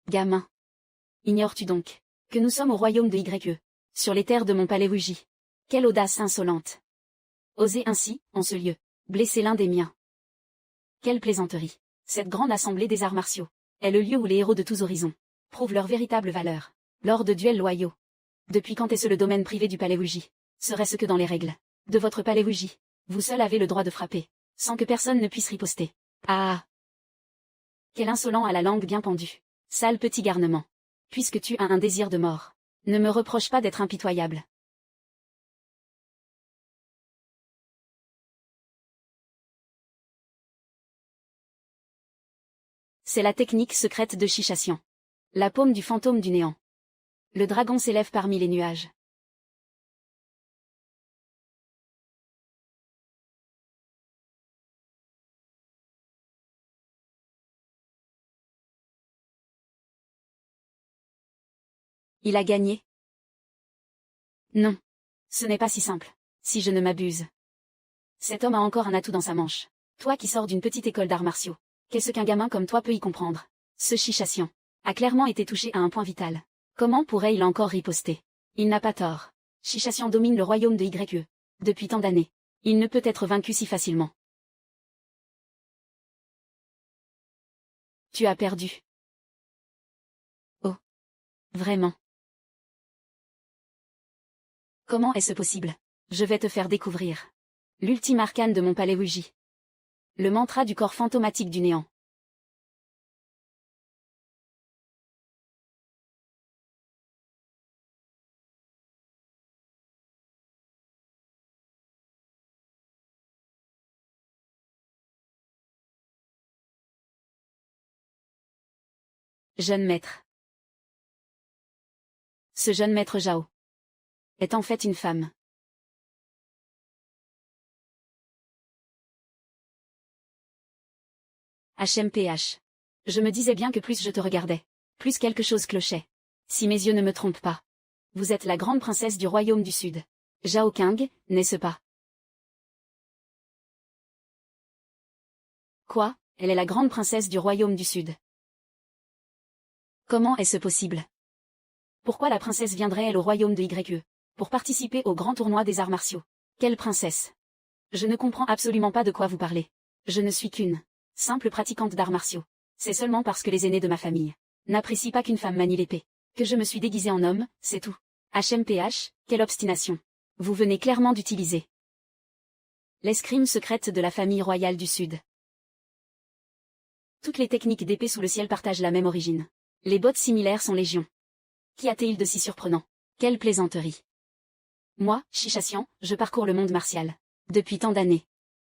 Gamin. Ignores-tu donc que nous sommes au royaume de YE, sur les terres de mon palais Wuji? Quelle audace insolente! Oser ainsi, en ce lieu, blesser l'un des miens. Quelle plaisanterie! Cette grande assemblée des arts martiaux est le lieu où les héros de tous horizons prouvent leur véritable valeur, lors de duels loyaux. Depuis quand est-ce le domaine privé du palais Wuji? Serait-ce que dans les règles de votre palais Wuji, vous seul avez le droit de frapper, sans que personne ne puisse riposter? Ah! Quel insolent à la langue bien pendue! Sale petit garnement! Puisque tu as un désir de mort, ne me reproche pas d'être impitoyable. C'est la technique secrète de Chichation. La paume du fantôme du néant. Le dragon s'élève parmi les nuages. Il a gagné? Non. Ce n'est pas si simple, si je ne m'abuse. Cet homme a encore un atout dans sa manche. Toi qui sors d'une petite école d'arts martiaux, qu'est-ce qu'un gamin comme toi peut y comprendre? Ce Chichation a clairement été touché à un point vital. Comment pourrait-il encore riposter? Il n'a pas tort. Chichation domine le royaume de YE. Depuis tant d'années. Il ne peut être vaincu si facilement. Tu as perdu. Vraiment. Comment est-ce possible? Je vais te faire découvrir l'ultime arcane de mon palais Wuji. Le mantra du corps fantomatique du néant. Jeune maître. Ce jeune maître Zhao est en fait une femme. HMPH. Je me disais bien que plus je te regardais, plus quelque chose clochait. Si mes yeux ne me trompent pas. Vous êtes la grande princesse du royaume du Sud. Zhao Qing, n'est-ce pas? Quoi? Elle est la grande princesse du royaume du Sud. Comment est-ce possible? Pourquoi la princesse viendrait-elle au royaume de YE? Pour participer au grand tournoi des arts martiaux. Quelle princesse? Je ne comprends absolument pas de quoi vous parlez. Je ne suis qu'une simple pratiquante d'arts martiaux. C'est seulement parce que les aînés de ma famille n'apprécient pas qu'une femme manie l'épée que je me suis déguisée en homme, c'est tout. HMPH, quelle obstination. Vous venez clairement d'utiliser l'escrime secrète de la famille royale du Sud. Toutes les techniques d'épée sous le ciel partagent la même origine. Les bottes similaires sont légion. Qu'y a-t-il de si surprenant? Quelle plaisanterie. Moi, Chichassian, je parcours le monde martial. Depuis tant d'années.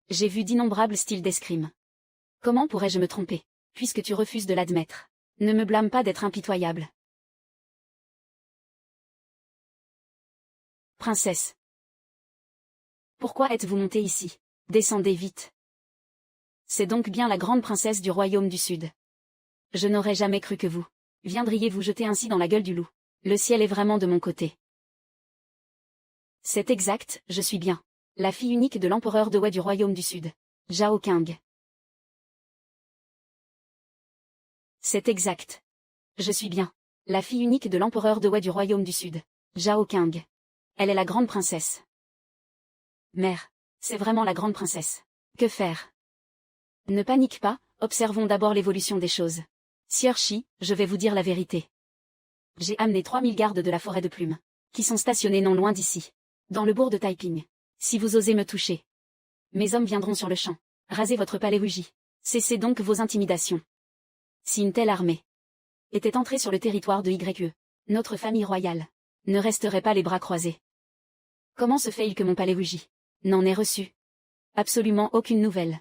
J'ai vu d'innombrables styles d'escrime. Comment pourrais-je me tromper, puisque tu refuses de l'admettre? Ne me blâme pas d'être impitoyable. Princesse. Pourquoi êtes-vous montée ici? Descendez vite. C'est donc bien la grande princesse du royaume du Sud. Je n'aurais jamais cru que vous viendriez vous jeter ainsi dans la gueule du loup. Le ciel est vraiment de mon côté. C'est exact, je suis bien la fille unique de l'empereur de Wei du royaume du Sud. Zhao Qing. C'est exact. Je suis bien la fille unique de l'empereur de Wei du royaume du Sud. Zhao Qing. Elle est la grande princesse. Mère, c'est vraiment la grande princesse. Que faire? Ne panique pas, observons d'abord l'évolution des choses. Sieur Shi, je vais vous dire la vérité. J'ai amené 3000 gardes de la forêt de plumes, qui sont stationnés non loin d'ici, dans le bourg de Taiping. Si vous osez me toucher, mes hommes viendront sur le champ, raser votre palais Wuji. Cessez donc vos intimidations. Si une telle armée était entrée sur le territoire de YE, notre famille royale ne resterait pas les bras croisés. Comment se fait-il que mon palais Wuji n'en ait reçu absolument aucune nouvelle?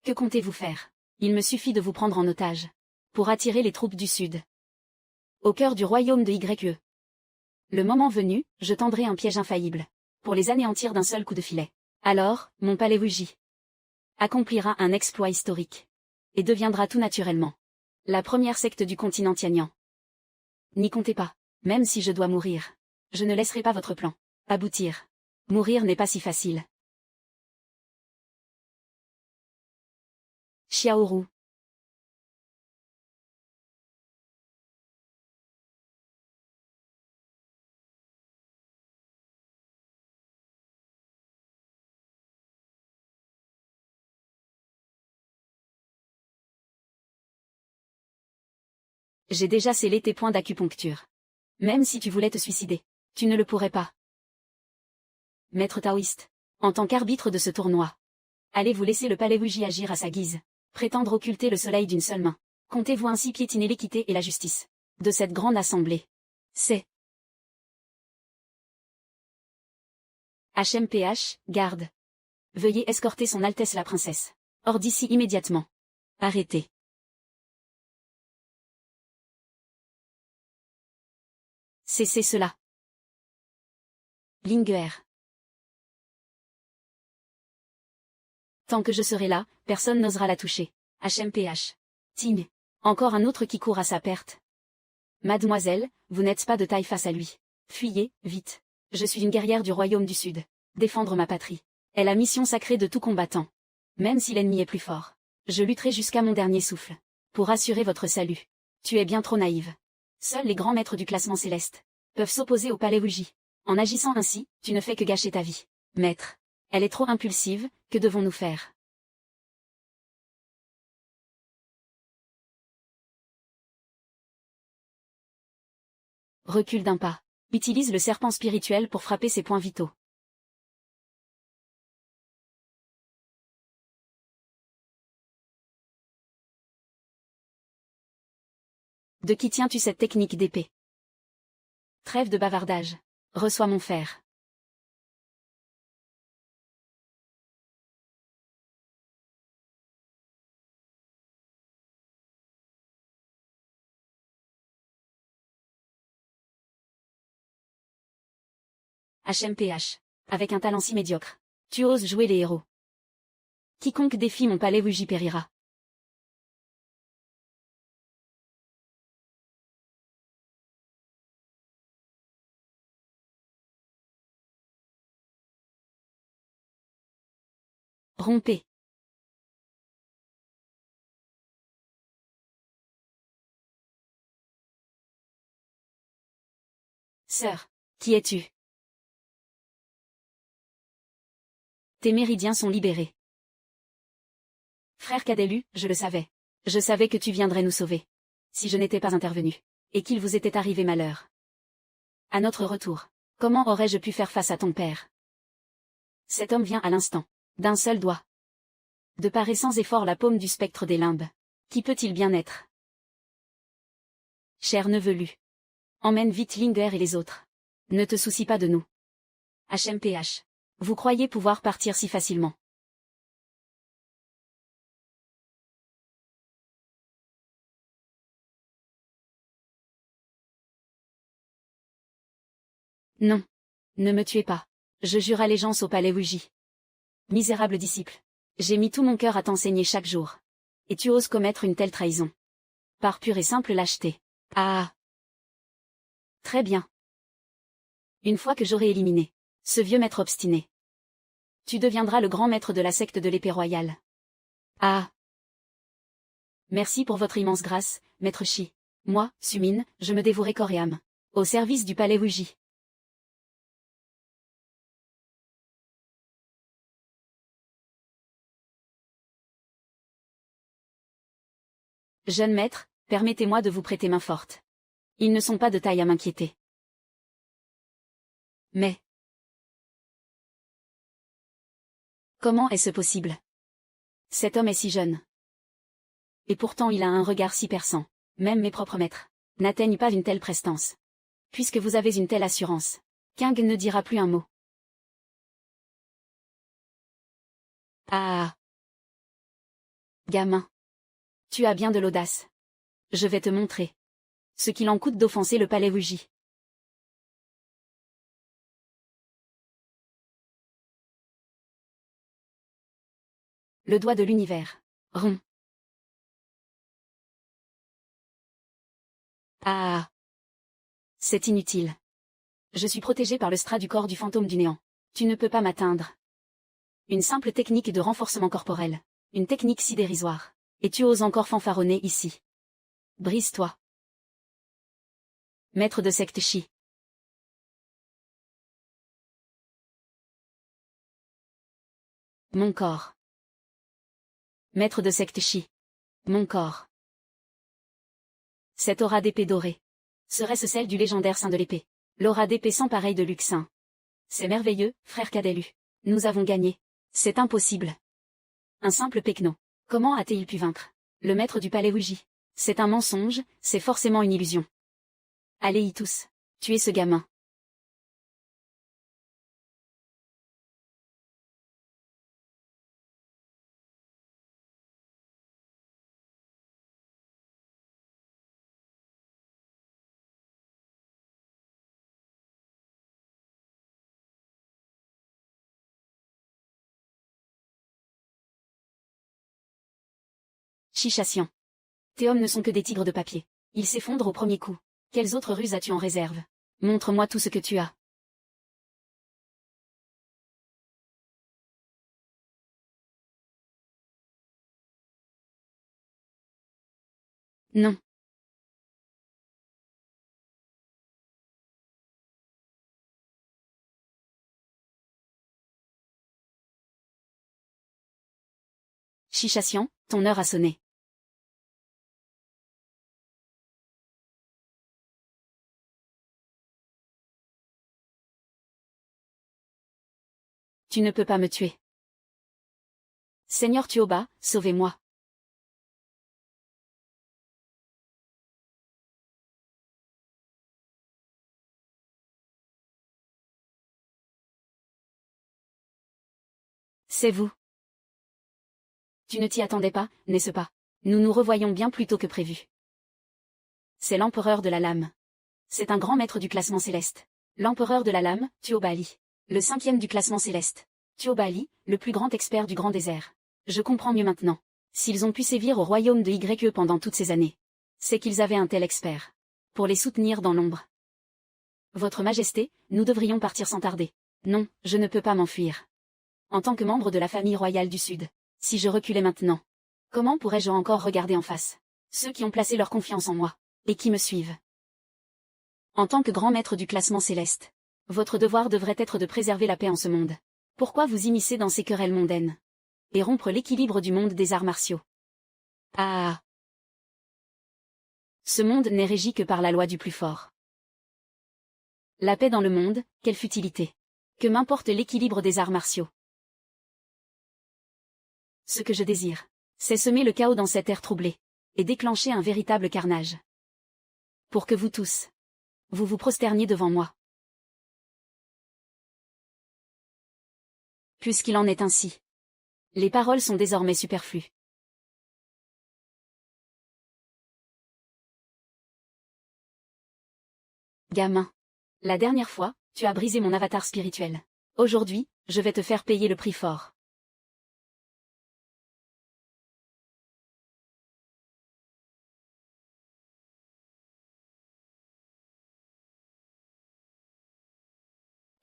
Que comptez-vous faire? Il me suffit de vous prendre en otage pour attirer les troupes du Sud au cœur du royaume de YE. Le moment venu, je tendrai un piège infaillible pour les anéantir d'un seul coup de filet. Alors, mon palais Wuji accomplira un exploit historique et deviendra tout naturellement la première secte du continent Tianyang. N'y comptez pas, même si je dois mourir, je ne laisserai pas votre plan aboutir. Mourir n'est pas si facile. Xiaoru. J'ai déjà scellé tes points d'acupuncture. Même si tu voulais te suicider, tu ne le pourrais pas. Maître taoïste, en tant qu'arbitre de ce tournoi, allez-vous laisser le palais Wuji agir à sa guise, prétendre occulter le soleil d'une seule main? Comptez-vous ainsi piétiner l'équité et la justice de cette grande assemblée? C'est HMPH, garde. Veuillez escorter son Altesse la princesse hors d'ici immédiatement. Arrêtez. Cessez cela. Linguer. Tant que je serai là, personne n'osera la toucher. HMPH. Ting. Encore un autre qui court à sa perte. Mademoiselle, vous n'êtes pas de taille face à lui. Fuyez, vite. Je suis une guerrière du royaume du Sud. Défendre ma patrie est la mission sacrée de tout combattant. Même si l'ennemi est plus fort, je lutterai jusqu'à mon dernier souffle pour assurer votre salut. Tu es bien trop naïve. Seuls les grands maîtres du classement céleste peuvent s'opposer au palais Wuji. En agissant ainsi, tu ne fais que gâcher ta vie. Maître, elle est trop impulsive, que devons-nous faire? Recule d'un pas. Utilise le serpent spirituel pour frapper ses points vitaux. De qui tiens-tu cette technique d'épée? Trêve de bavardage. Reçois mon fer. HMPH. Avec un talent si médiocre. Tu oses jouer les héros. Quiconque défie mon palais Wuji périra. Rompez. Sœur, qui es-tu? Tes méridiens sont libérés. Frère Cadelu, je le savais. Je savais que tu viendrais nous sauver. Si je n'étais pas intervenu. Et qu'il vous était arrivé malheur. À notre retour. Comment aurais-je pu faire face à ton père? Cet homme vient à l'instant. D'un seul doigt. De parer sans effort la paume du spectre des limbes. Qui peut-il bien être? Cher nevelu. Emmène vite Linger et les autres. Ne te soucie pas de nous. HMPH. Vous croyez pouvoir partir si facilement? Non. Ne me tuez pas. Je jure allégeance au palais Wuji. Misérable disciple. J'ai mis tout mon cœur à t'enseigner chaque jour. Et tu oses commettre une telle trahison. Par pure et simple lâcheté. Ah. Très bien. Une fois que j'aurai éliminé ce vieux maître obstiné, tu deviendras le grand maître de la secte de l'épée royale. Ah. Merci pour votre immense grâce, maître Shi. Moi, Sumin, je me dévouerai corps et âme. Au service du palais Wuji. Jeune maître, permettez-moi de vous prêter main forte. Ils ne sont pas de taille à m'inquiéter. Mais... comment est-ce possible? Cet homme est si jeune. Et pourtant il a un regard si perçant. Même mes propres maîtres n'atteignent pas une telle prestance. Puisque vous avez une telle assurance, King ne dira plus un mot. Ah. Gamin. Tu as bien de l'audace. Je vais te montrer ce qu'il en coûte d'offenser le palais Wuji. Le doigt de l'univers. Rond. Ah. C'est inutile. Je suis protégé par le strat du corps du fantôme du néant. Tu ne peux pas m'atteindre. Une simple technique de renforcement corporel. Une technique si dérisoire. Et tu oses encore fanfaronner ici. Brise-toi. Maître de secte Shi. Mon corps. Maître de secte Shi. Mon corps. Cette aura d'épée dorée. Serait-ce celle du légendaire saint de l'épée? L'aura d'épée sans pareil de Luxin. C'est merveilleux, frère Cadelu. Nous avons gagné. C'est impossible. Un simple pecno. Comment a-t-il pu vaincre le maître du palais Wuji? C'est un mensonge, c'est forcément une illusion. Allez-y tous. Tuez ce gamin. Chichation. Tes hommes ne sont que des tigres de papier. Ils s'effondrent au premier coup. Quelles autres ruses as-tu en réserve? Montre-moi tout ce que tu as. Non. Chichation, ton heure a sonné. Tu ne peux pas me tuer. Seigneur Tuoba, sauvez-moi. C'est vous. Tu ne t'y attendais pas, n'est-ce pas? Nous nous revoyons bien plus tôt que prévu. C'est l'empereur de la lame. C'est un grand maître du classement céleste. L'empereur de la lame, Tuobali. Le 5e du classement céleste. Tuobali, le plus grand expert du grand désert. Je comprends mieux maintenant. S'ils ont pu sévir au royaume de YE pendant toutes ces années, c'est qu'ils avaient un tel expert. Pour les soutenir dans l'ombre. Votre Majesté, nous devrions partir sans tarder. Non, je ne peux pas m'enfuir. En tant que membre de la famille royale du Sud, si je reculais maintenant, comment pourrais-je encore regarder en face ceux qui ont placé leur confiance en moi, et qui me suivent? En tant que grand maître du classement céleste, votre devoir devrait être de préserver la paix en ce monde. Pourquoi vous immiscer dans ces querelles mondaines? Et rompre l'équilibre du monde des arts martiaux. Ah! Ce monde n'est régi que par la loi du plus fort. La paix dans le monde, quelle futilité! Que m'importe l'équilibre des arts martiaux. Ce que je désire, c'est semer le chaos dans cette ère troublée, et déclencher un véritable carnage. Pour que vous tous, vous vous prosterniez devant moi. Puisqu'il en est ainsi. Les paroles sont désormais superflues. Gamin. La dernière fois, tu as brisé mon avatar spirituel. Aujourd'hui, je vais te faire payer le prix fort.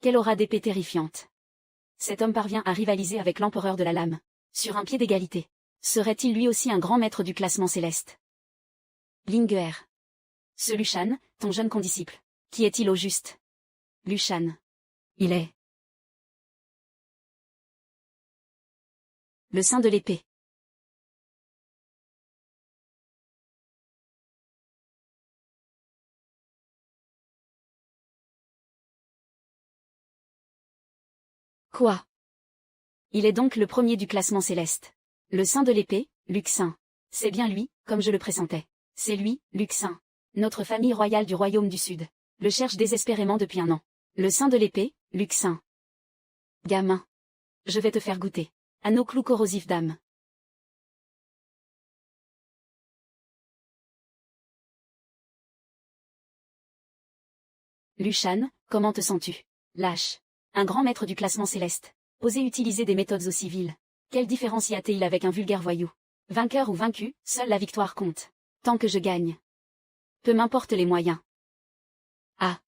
Quelle aura d'épée terrifiante. Cet homme parvient à rivaliser avec l'empereur de la lame, sur un pied d'égalité. Serait-il lui aussi un grand maître du classement céleste? Linguer. Ce Lushan, ton jeune condisciple, qui est-il au juste? Lushan. Il est le saint de l'épée. Quoi? Il est donc le premier du classement céleste. Le saint de l'épée, Luxin. C'est bien lui, comme je le pressentais. C'est lui, Luxin. Notre famille royale du royaume du Sud. Le cherche désespérément depuis un an. Le saint de l'épée, Luxin. Gamin. Je vais te faire goûter. À nos clous corrosifs d'âme. Lushan, comment te sens-tu? Lâche. Un grand maître du classement céleste. Oser utiliser des méthodes aussi viles. Quelle différence y a-t-il avec un vulgaire voyou? Vainqueur ou vaincu, seule la victoire compte. Tant que je gagne. Peu m'importe les moyens. Ah.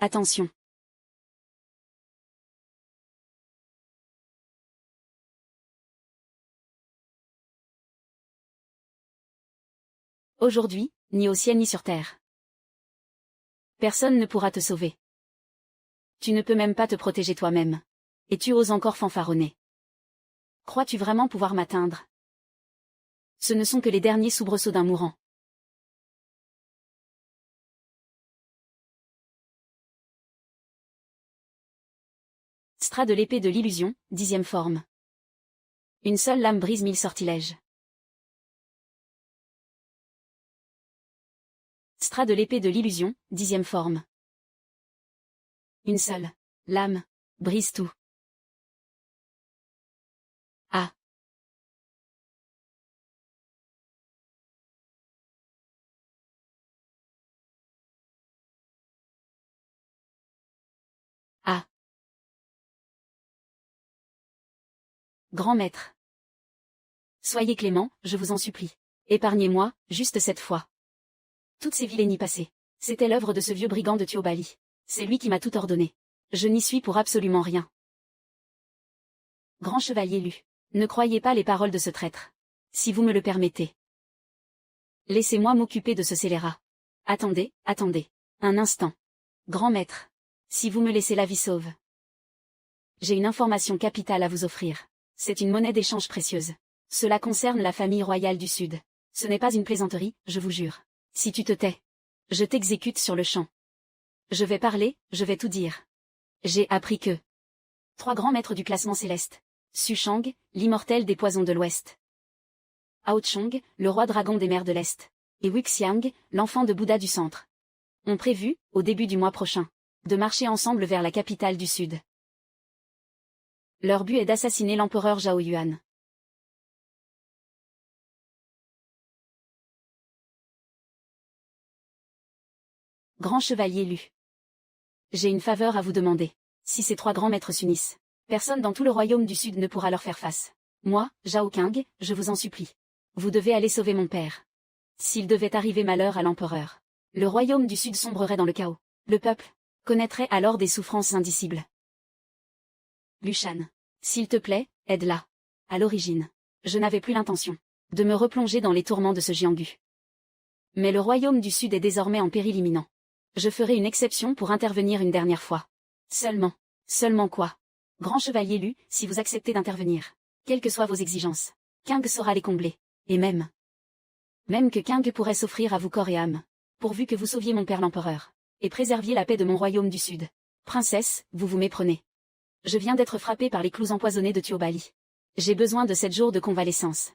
Attention. Aujourd'hui, ni au ciel ni sur terre. Personne ne pourra te sauver. Tu ne peux même pas te protéger toi-même. Et tu oses encore fanfaronner. Crois-tu vraiment pouvoir m'atteindre? Ce ne sont que les derniers soubresauts d'un mourant. Stra de l'épée de l'illusion, 10e forme. Une seule lame brise 1000 sortilèges. Stra de l'épée de l'illusion, 10e forme. Une seule lame brise tout. Ah. Ah. Grand maître. Soyez clément, je vous en supplie. Épargnez-moi, juste cette fois. Toutes ces vilainies passées. C'était l'œuvre de ce vieux brigand de Tuobali. C'est lui qui m'a tout ordonné. Je n'y suis pour absolument rien. Grand chevalier Lu. Ne croyez pas les paroles de ce traître. Si vous me le permettez. Laissez-moi m'occuper de ce scélérat. Attendez, attendez. Un instant. Grand maître. Si vous me laissez la vie sauve. J'ai une information capitale à vous offrir. C'est une monnaie d'échange précieuse. Cela concerne la famille royale du Sud. Ce n'est pas une plaisanterie, je vous jure. Si tu te tais, je t'exécute sur le champ. Je vais parler, je vais tout dire. J'ai appris que 3 grands maîtres du classement céleste. Su Shang, l'immortel des poisons de l'Ouest. Ao Chong, le roi dragon des mers de l'Est. Et Wuxiang, l'enfant de Bouddha du Centre. Ont prévu, au début du mois prochain, de marcher ensemble vers la capitale du Sud. Leur but est d'assassiner l'empereur Zhao Yuan. Grand chevalier Lu. J'ai une faveur à vous demander. Si ces 3 grands maîtres s'unissent, personne dans tout le royaume du Sud ne pourra leur faire face. Moi, Zhao Qing, je vous en supplie. Vous devez aller sauver mon père. S'il devait arriver malheur à l'empereur, le royaume du Sud sombrerait dans le chaos. Le peuple connaîtrait alors des souffrances indicibles. Lushan. S'il te plaît, aide-la. À l'origine, je n'avais plus l'intention de me replonger dans les tourments de ce Jianghu. Mais le royaume du Sud est désormais en péril imminent. Je ferai une exception pour intervenir une dernière fois. Seulement quoi? Grand chevalier Lu, si vous acceptez d'intervenir, quelles que soient vos exigences, Qing saura les combler. Et même que Qing pourrait s'offrir à vous corps et âme, pourvu que vous sauviez mon père l'empereur, et préserviez la paix de mon royaume du Sud. Princesse, vous vous méprenez. Je viens d'être frappé par les clous empoisonnés de Tuobali. J'ai besoin de 7 jours de convalescence.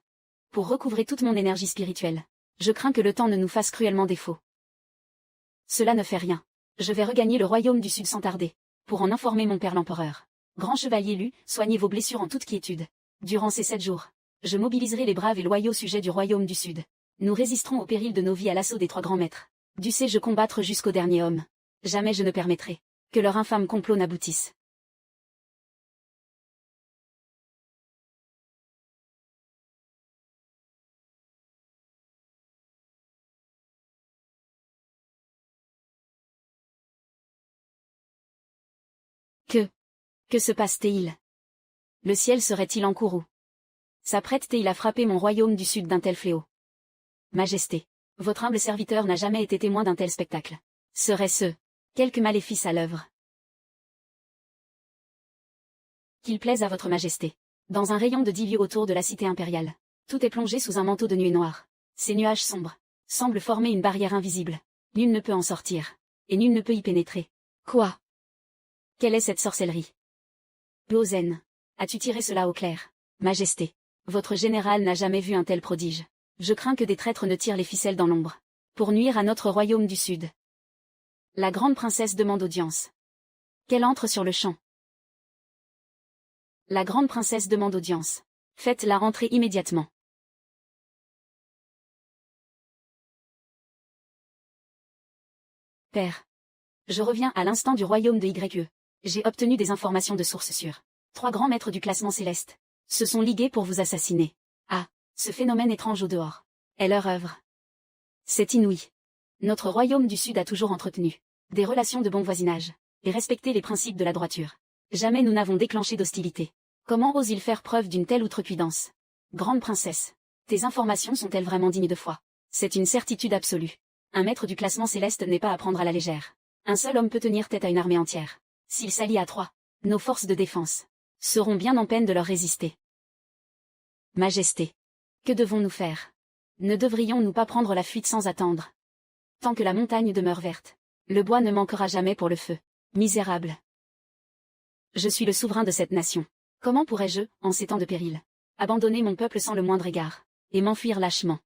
Pour recouvrer toute mon énergie spirituelle. Je crains que le temps ne nous fasse cruellement défaut. Cela ne fait rien. Je vais regagner le royaume du Sud sans tarder, pour en informer mon père l'empereur. Grand chevalier Lu, soignez vos blessures en toute quiétude. Durant ces 7 jours, je mobiliserai les braves et loyaux sujets du royaume du Sud. Nous résisterons au péril de nos vies à l'assaut des 3 grands maîtres. Dussé-je combattre jusqu'au dernier homme. Jamais je ne permettrai que leur infâme complot n'aboutisse. Que se passe-t-il? Le ciel serait-il en courroux? S'apprête-t-il à frapper mon royaume du Sud d'un tel fléau? Majesté, votre humble serviteur n'a jamais été témoin d'un tel spectacle. Serait-ce quelque maléfice à l'œuvre? Qu'il plaise à votre majesté. Dans un rayon de 10 lieues autour de la cité impériale, tout est plongé sous un manteau de nuée noire. Ces nuages sombres semblent former une barrière invisible. Nul ne peut en sortir, et nul ne peut y pénétrer. Quoi? Quelle est cette sorcellerie? Bozen, as-tu tiré cela au clair? Majesté, votre général n'a jamais vu un tel prodige. Je crains que des traîtres ne tirent les ficelles dans l'ombre, pour nuire à notre royaume du Sud. La grande princesse demande audience. Qu'elle entre sur le champ. La grande princesse demande audience. Faites-la rentrer immédiatement. Père. Je reviens à l'instant du royaume de YE. J'ai obtenu des informations de sources sûres. 3 grands maîtres du classement céleste se sont ligués pour vous assassiner. Ah, ce phénomène étrange au dehors est leur œuvre. C'est inouï. Notre royaume du Sud a toujours entretenu des relations de bon voisinage et respecté les principes de la droiture. Jamais nous n'avons déclenché d'hostilité. Comment ose-il faire preuve d'une telle outrecuidance? Grande princesse, tes informations sont-elles vraiment dignes de foi? C'est une certitude absolue. Un maître du classement céleste n'est pas à prendre à la légère. Un seul homme peut tenir tête à une armée entière. S'il s'allie à 3, nos forces de défense seront bien en peine de leur résister. Majesté, que devons-nous faire? Ne devrions-nous pas prendre la fuite sans attendre? Tant que la montagne demeure verte, le bois ne manquera jamais pour le feu. Misérable. Je suis le souverain de cette nation. Comment pourrais-je, en ces temps de péril, abandonner mon peuple sans le moindre égard, et m'enfuir lâchement?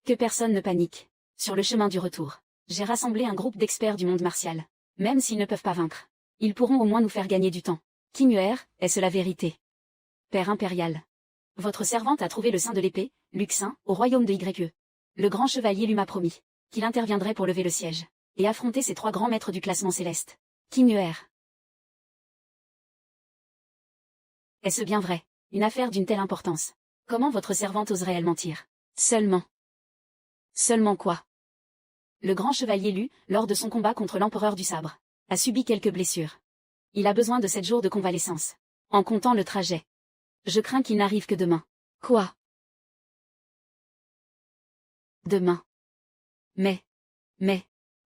Que personne ne panique. Sur le chemin du retour, j'ai rassemblé un groupe d'experts du monde martial. Même s'ils ne peuvent pas vaincre, ils pourront au moins nous faire gagner du temps. King Yuer, est-ce la vérité? Père impérial. Votre servante a trouvé le sein de l'épée, Luxin, au royaume de YE. Le grand chevalier lui m'a promis qu'il interviendrait pour lever le siège et affronter ces 3 grands maîtres du classement céleste. King Yuer. Est-ce bien vrai? Une affaire d'une telle importance. Comment votre servante oserait-elle mentir? Seulement quoi? Le grand chevalier Lu, lors de son combat contre l'empereur du sabre, a subi quelques blessures. Il a besoin de 7 jours de convalescence. En comptant le trajet. Je crains qu'il n'arrive que demain. Quoi? Demain. Mais,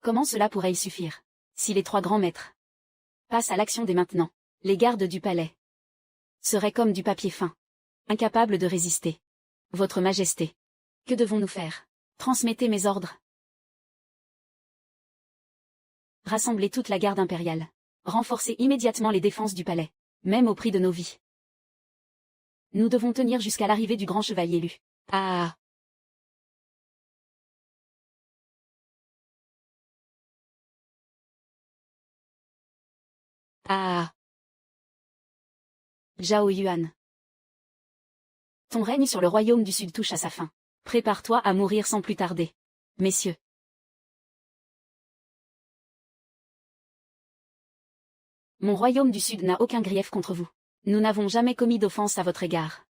comment cela pourrait y suffire? Si les 3 grands maîtres passent à l'action dès maintenant, les gardes du palais seraient comme du papier fin, incapables de résister. Votre Majesté, que devons-nous faire? Transmettez mes ordres. Rassemblez toute la garde impériale. Renforcez immédiatement les défenses du palais, même au prix de nos vies. Nous devons tenir jusqu'à l'arrivée du grand chevalier Lu. Ah! Ah! Zhao Yuan. Ton règne sur le royaume du Sud touche à sa fin. Prépare-toi à mourir sans plus tarder. Messieurs. Mon royaume du Sud n'a aucun grief contre vous. Nous n'avons jamais commis d'offense à votre égard.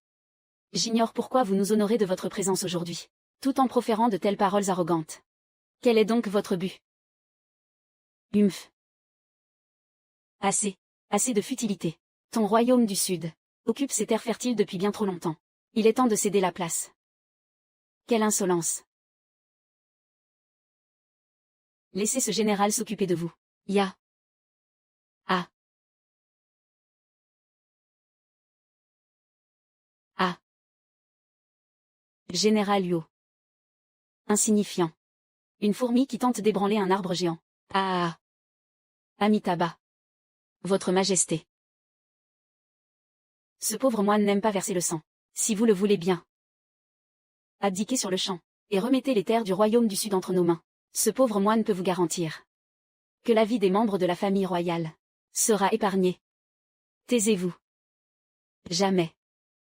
J'ignore pourquoi vous nous honorez de votre présence aujourd'hui, tout en proférant de telles paroles arrogantes. Quel est donc votre but? Humph. Assez. Assez de futilité. Ton royaume du Sud occupe ces terres fertiles depuis bien trop longtemps. Il est temps de céder la place. Quelle insolence. Laissez ce général s'occuper de vous. Ya. Ah. Ah. Général Yo. Insignifiant. Une fourmi qui tente d'ébranler un arbre géant. Ah. Amitabha. Votre Majesté. Ce pauvre moine n'aime pas verser le sang. Si vous le voulez bien. Abdiquez sur le champ, et remettez les terres du royaume du Sud entre nos mains. Ce pauvre moine peut vous garantir que la vie des membres de la famille royale sera épargnée. Taisez-vous. Jamais.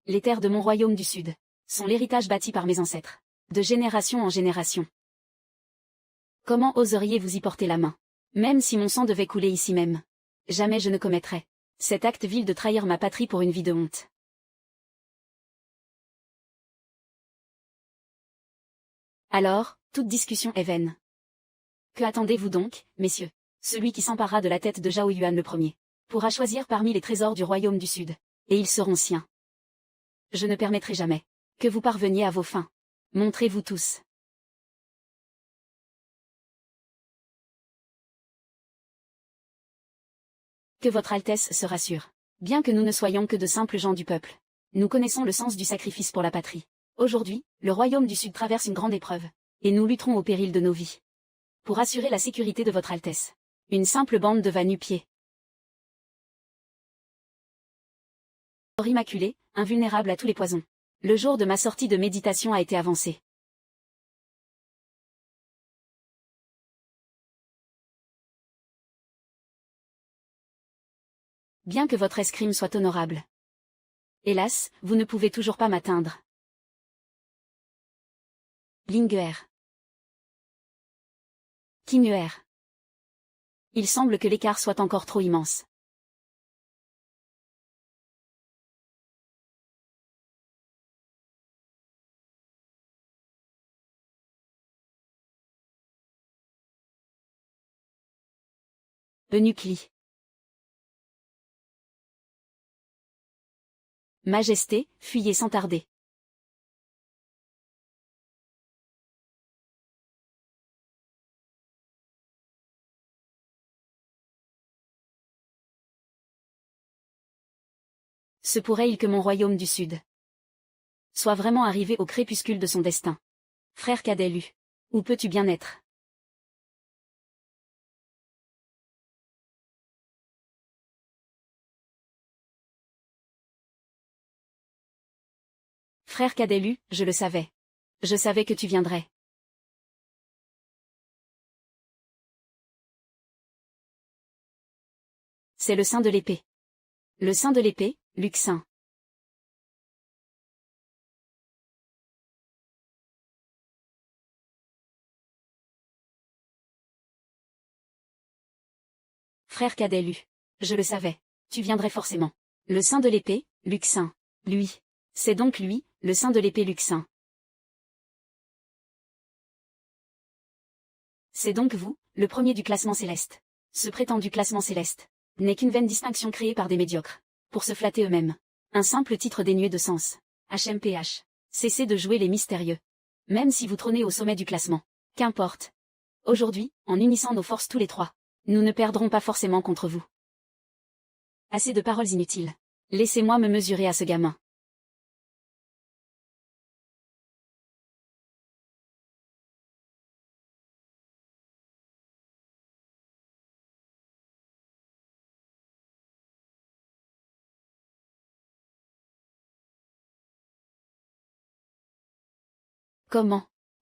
Les terres de mon royaume du Sud sont l'héritage bâti par mes ancêtres, de génération en génération. Comment oseriez-vous y porter la main? Même si mon sang devait couler ici même. Jamais je ne commettrais cet acte vil de trahir ma patrie pour une vie de honte. Alors, toute discussion est vaine. Que attendez-vous donc, messieurs? Celui qui s'emparera de la tête de Zhao Yuan le premier pourra choisir parmi les trésors du royaume du Sud, et ils seront siens. Je ne permettrai jamais que vous parveniez à vos fins. Montrez-vous tous. Que votre Altesse se rassure. Bien que nous ne soyons que de simples gens du peuple, nous connaissons le sens du sacrifice pour la patrie. Aujourd'hui, le royaume du Sud traverse une grande épreuve, et nous lutterons au péril de nos vies pour assurer la sécurité de votre Altesse. Une simple bande de va-nu-pieds. Immaculé, invulnérable à tous les poisons. Le jour de ma sortie de méditation a été avancé. Bien que votre escrime soit honorable. Hélas, vous ne pouvez toujours pas m'atteindre. Linguer. Kinuer. Il semble que l'écart soit encore trop immense. Eunuchli. Majesté, fuyez sans tarder. Se pourrait-il que mon royaume du Sud soit vraiment arrivé au crépuscule de son destin? Frère cadet Lu, où peux-tu bien être? Frère cadet Lu, je le savais. Je savais que tu viendrais. C'est le sein de l'épée. Le sein de l'épée, Luxin. Frère cadet Lu. Je le savais. Tu viendrais forcément. Le sein de l'épée, Luxin. Lui. C'est donc lui, le sein de l'épée Luxin. C'est donc vous, le premier du classement céleste. Ce prétendu classement céleste n'est qu'une vaine distinction créée par des médiocres, pour se flatter eux-mêmes. Un simple titre dénué de sens. HMPH. Cessez de jouer les mystérieux. Même si vous trônez au sommet du classement. Qu'importe. Aujourd'hui, en unissant nos forces tous les trois, nous ne perdrons pas forcément contre vous. Assez de paroles inutiles. Laissez-moi me mesurer à ce gamin.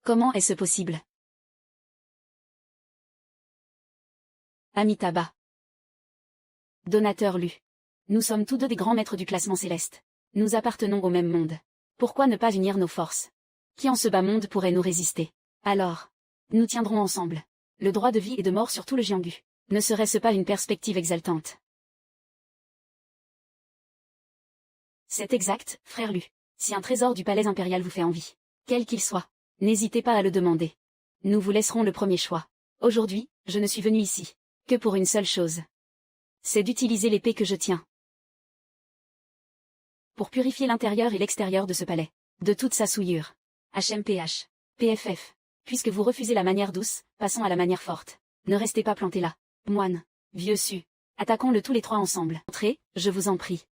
Comment est-ce possible? Amitabha. Donateur lu. Nous sommes tous deux des grands maîtres du classement céleste. Nous appartenons au même monde. Pourquoi ne pas unir nos forces? Qui en ce bas monde pourrait nous résister? Alors, nous tiendrons ensemble. Le droit de vie et de mort sur tout le Jianghu. Ne serait-ce pas une perspective exaltante? C'est exact, frère Lu. Si un trésor du palais impérial vous fait envie, quel qu'il soit, n'hésitez pas à le demander. Nous vous laisserons le premier choix. Aujourd'hui, je ne suis venu ici que pour une seule chose. C'est d'utiliser l'épée que je tiens pour purifier l'intérieur et l'extérieur de ce palais, de toute sa souillure. HMPH. PFF. Puisque vous refusez la manière douce, passons à la manière forte. Ne restez pas plantés là. Moine. Vieux su. Attaquons-le tous les trois ensemble. Entrez, je vous en prie.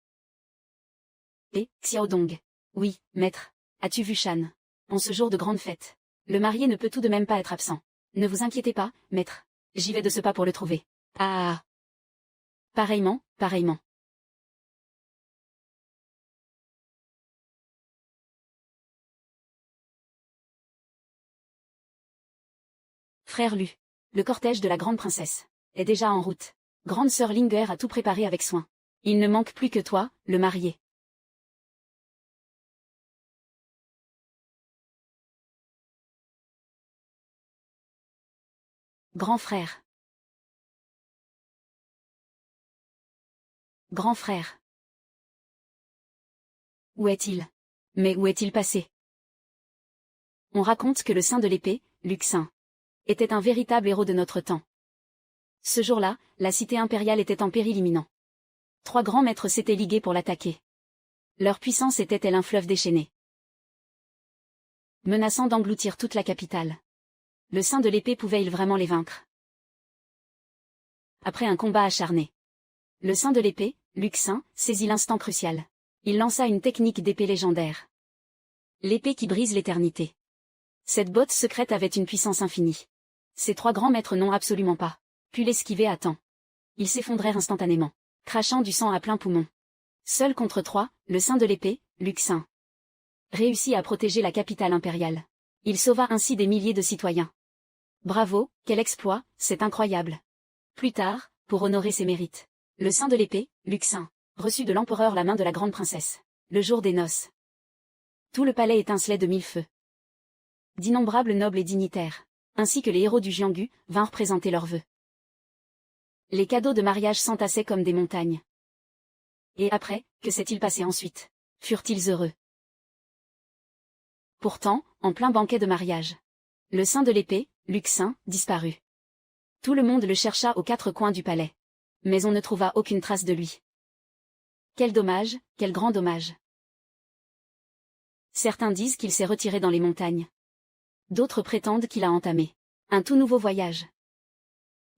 Et, Xiaodong. Oui, maître. As-tu vu Shan? En ce jour de grande fête. Le marié ne peut tout de même pas être absent. Ne vous inquiétez pas, maître. J'y vais de ce pas pour le trouver. Ah. Pareillement. Frère Lu. Le cortège de la grande princesse est déjà en route. Grande sœur Linger a tout préparé avec soin. Il ne manque plus que toi, le marié. Grand frère. Grand frère. Où est-il? Mais où est-il passé? On raconte que le saint de l'épée, Luxin, était un véritable héros de notre temps. Ce jour-là, la cité impériale était en péril imminent. 3 grands maîtres s'étaient ligués pour l'attaquer. Leur puissance était tel un fleuve déchaîné, menaçant d'engloutir toute la capitale. Le saint de l'épée pouvait-il vraiment les vaincre? Après un combat acharné, le saint de l'épée, Luxin, saisit l'instant crucial. Il lança une technique d'épée légendaire. L'épée qui brise l'éternité. Cette botte secrète avait une puissance infinie. Ces 3 grands maîtres n'ont absolument pas pu l'esquiver à temps. Ils s'effondrèrent instantanément, crachant du sang à plein poumon. Seul contre 3, le saint de l'épée, Luxin, réussit à protéger la capitale impériale. Il sauva ainsi des milliers de citoyens. Bravo, quel exploit, c'est incroyable. Plus tard, pour honorer ses mérites, le saint de l'épée, Luxin, reçut de l'empereur la main de la grande princesse, le jour des noces. Tout le palais étincelait de 1000 feux. D'innombrables nobles et dignitaires, ainsi que les héros du Jianghu, vinrent présenter leurs vœux. Les cadeaux de mariage s'entassaient comme des montagnes. Et après, que s'est-il passé ensuite? Furent-ils heureux? Pourtant, en plein banquet de mariage, le saint de l'épée, Luxin, disparut. Tout le monde le chercha aux 4 coins du palais. Mais on ne trouva aucune trace de lui. Quel dommage, quel grand dommage. Certains disent qu'il s'est retiré dans les montagnes. D'autres prétendent qu'il a entamé un tout nouveau voyage.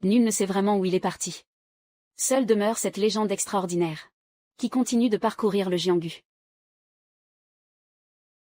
Nul ne sait vraiment où il est parti. Seule demeure cette légende extraordinaire, qui continue de parcourir le Jianghu.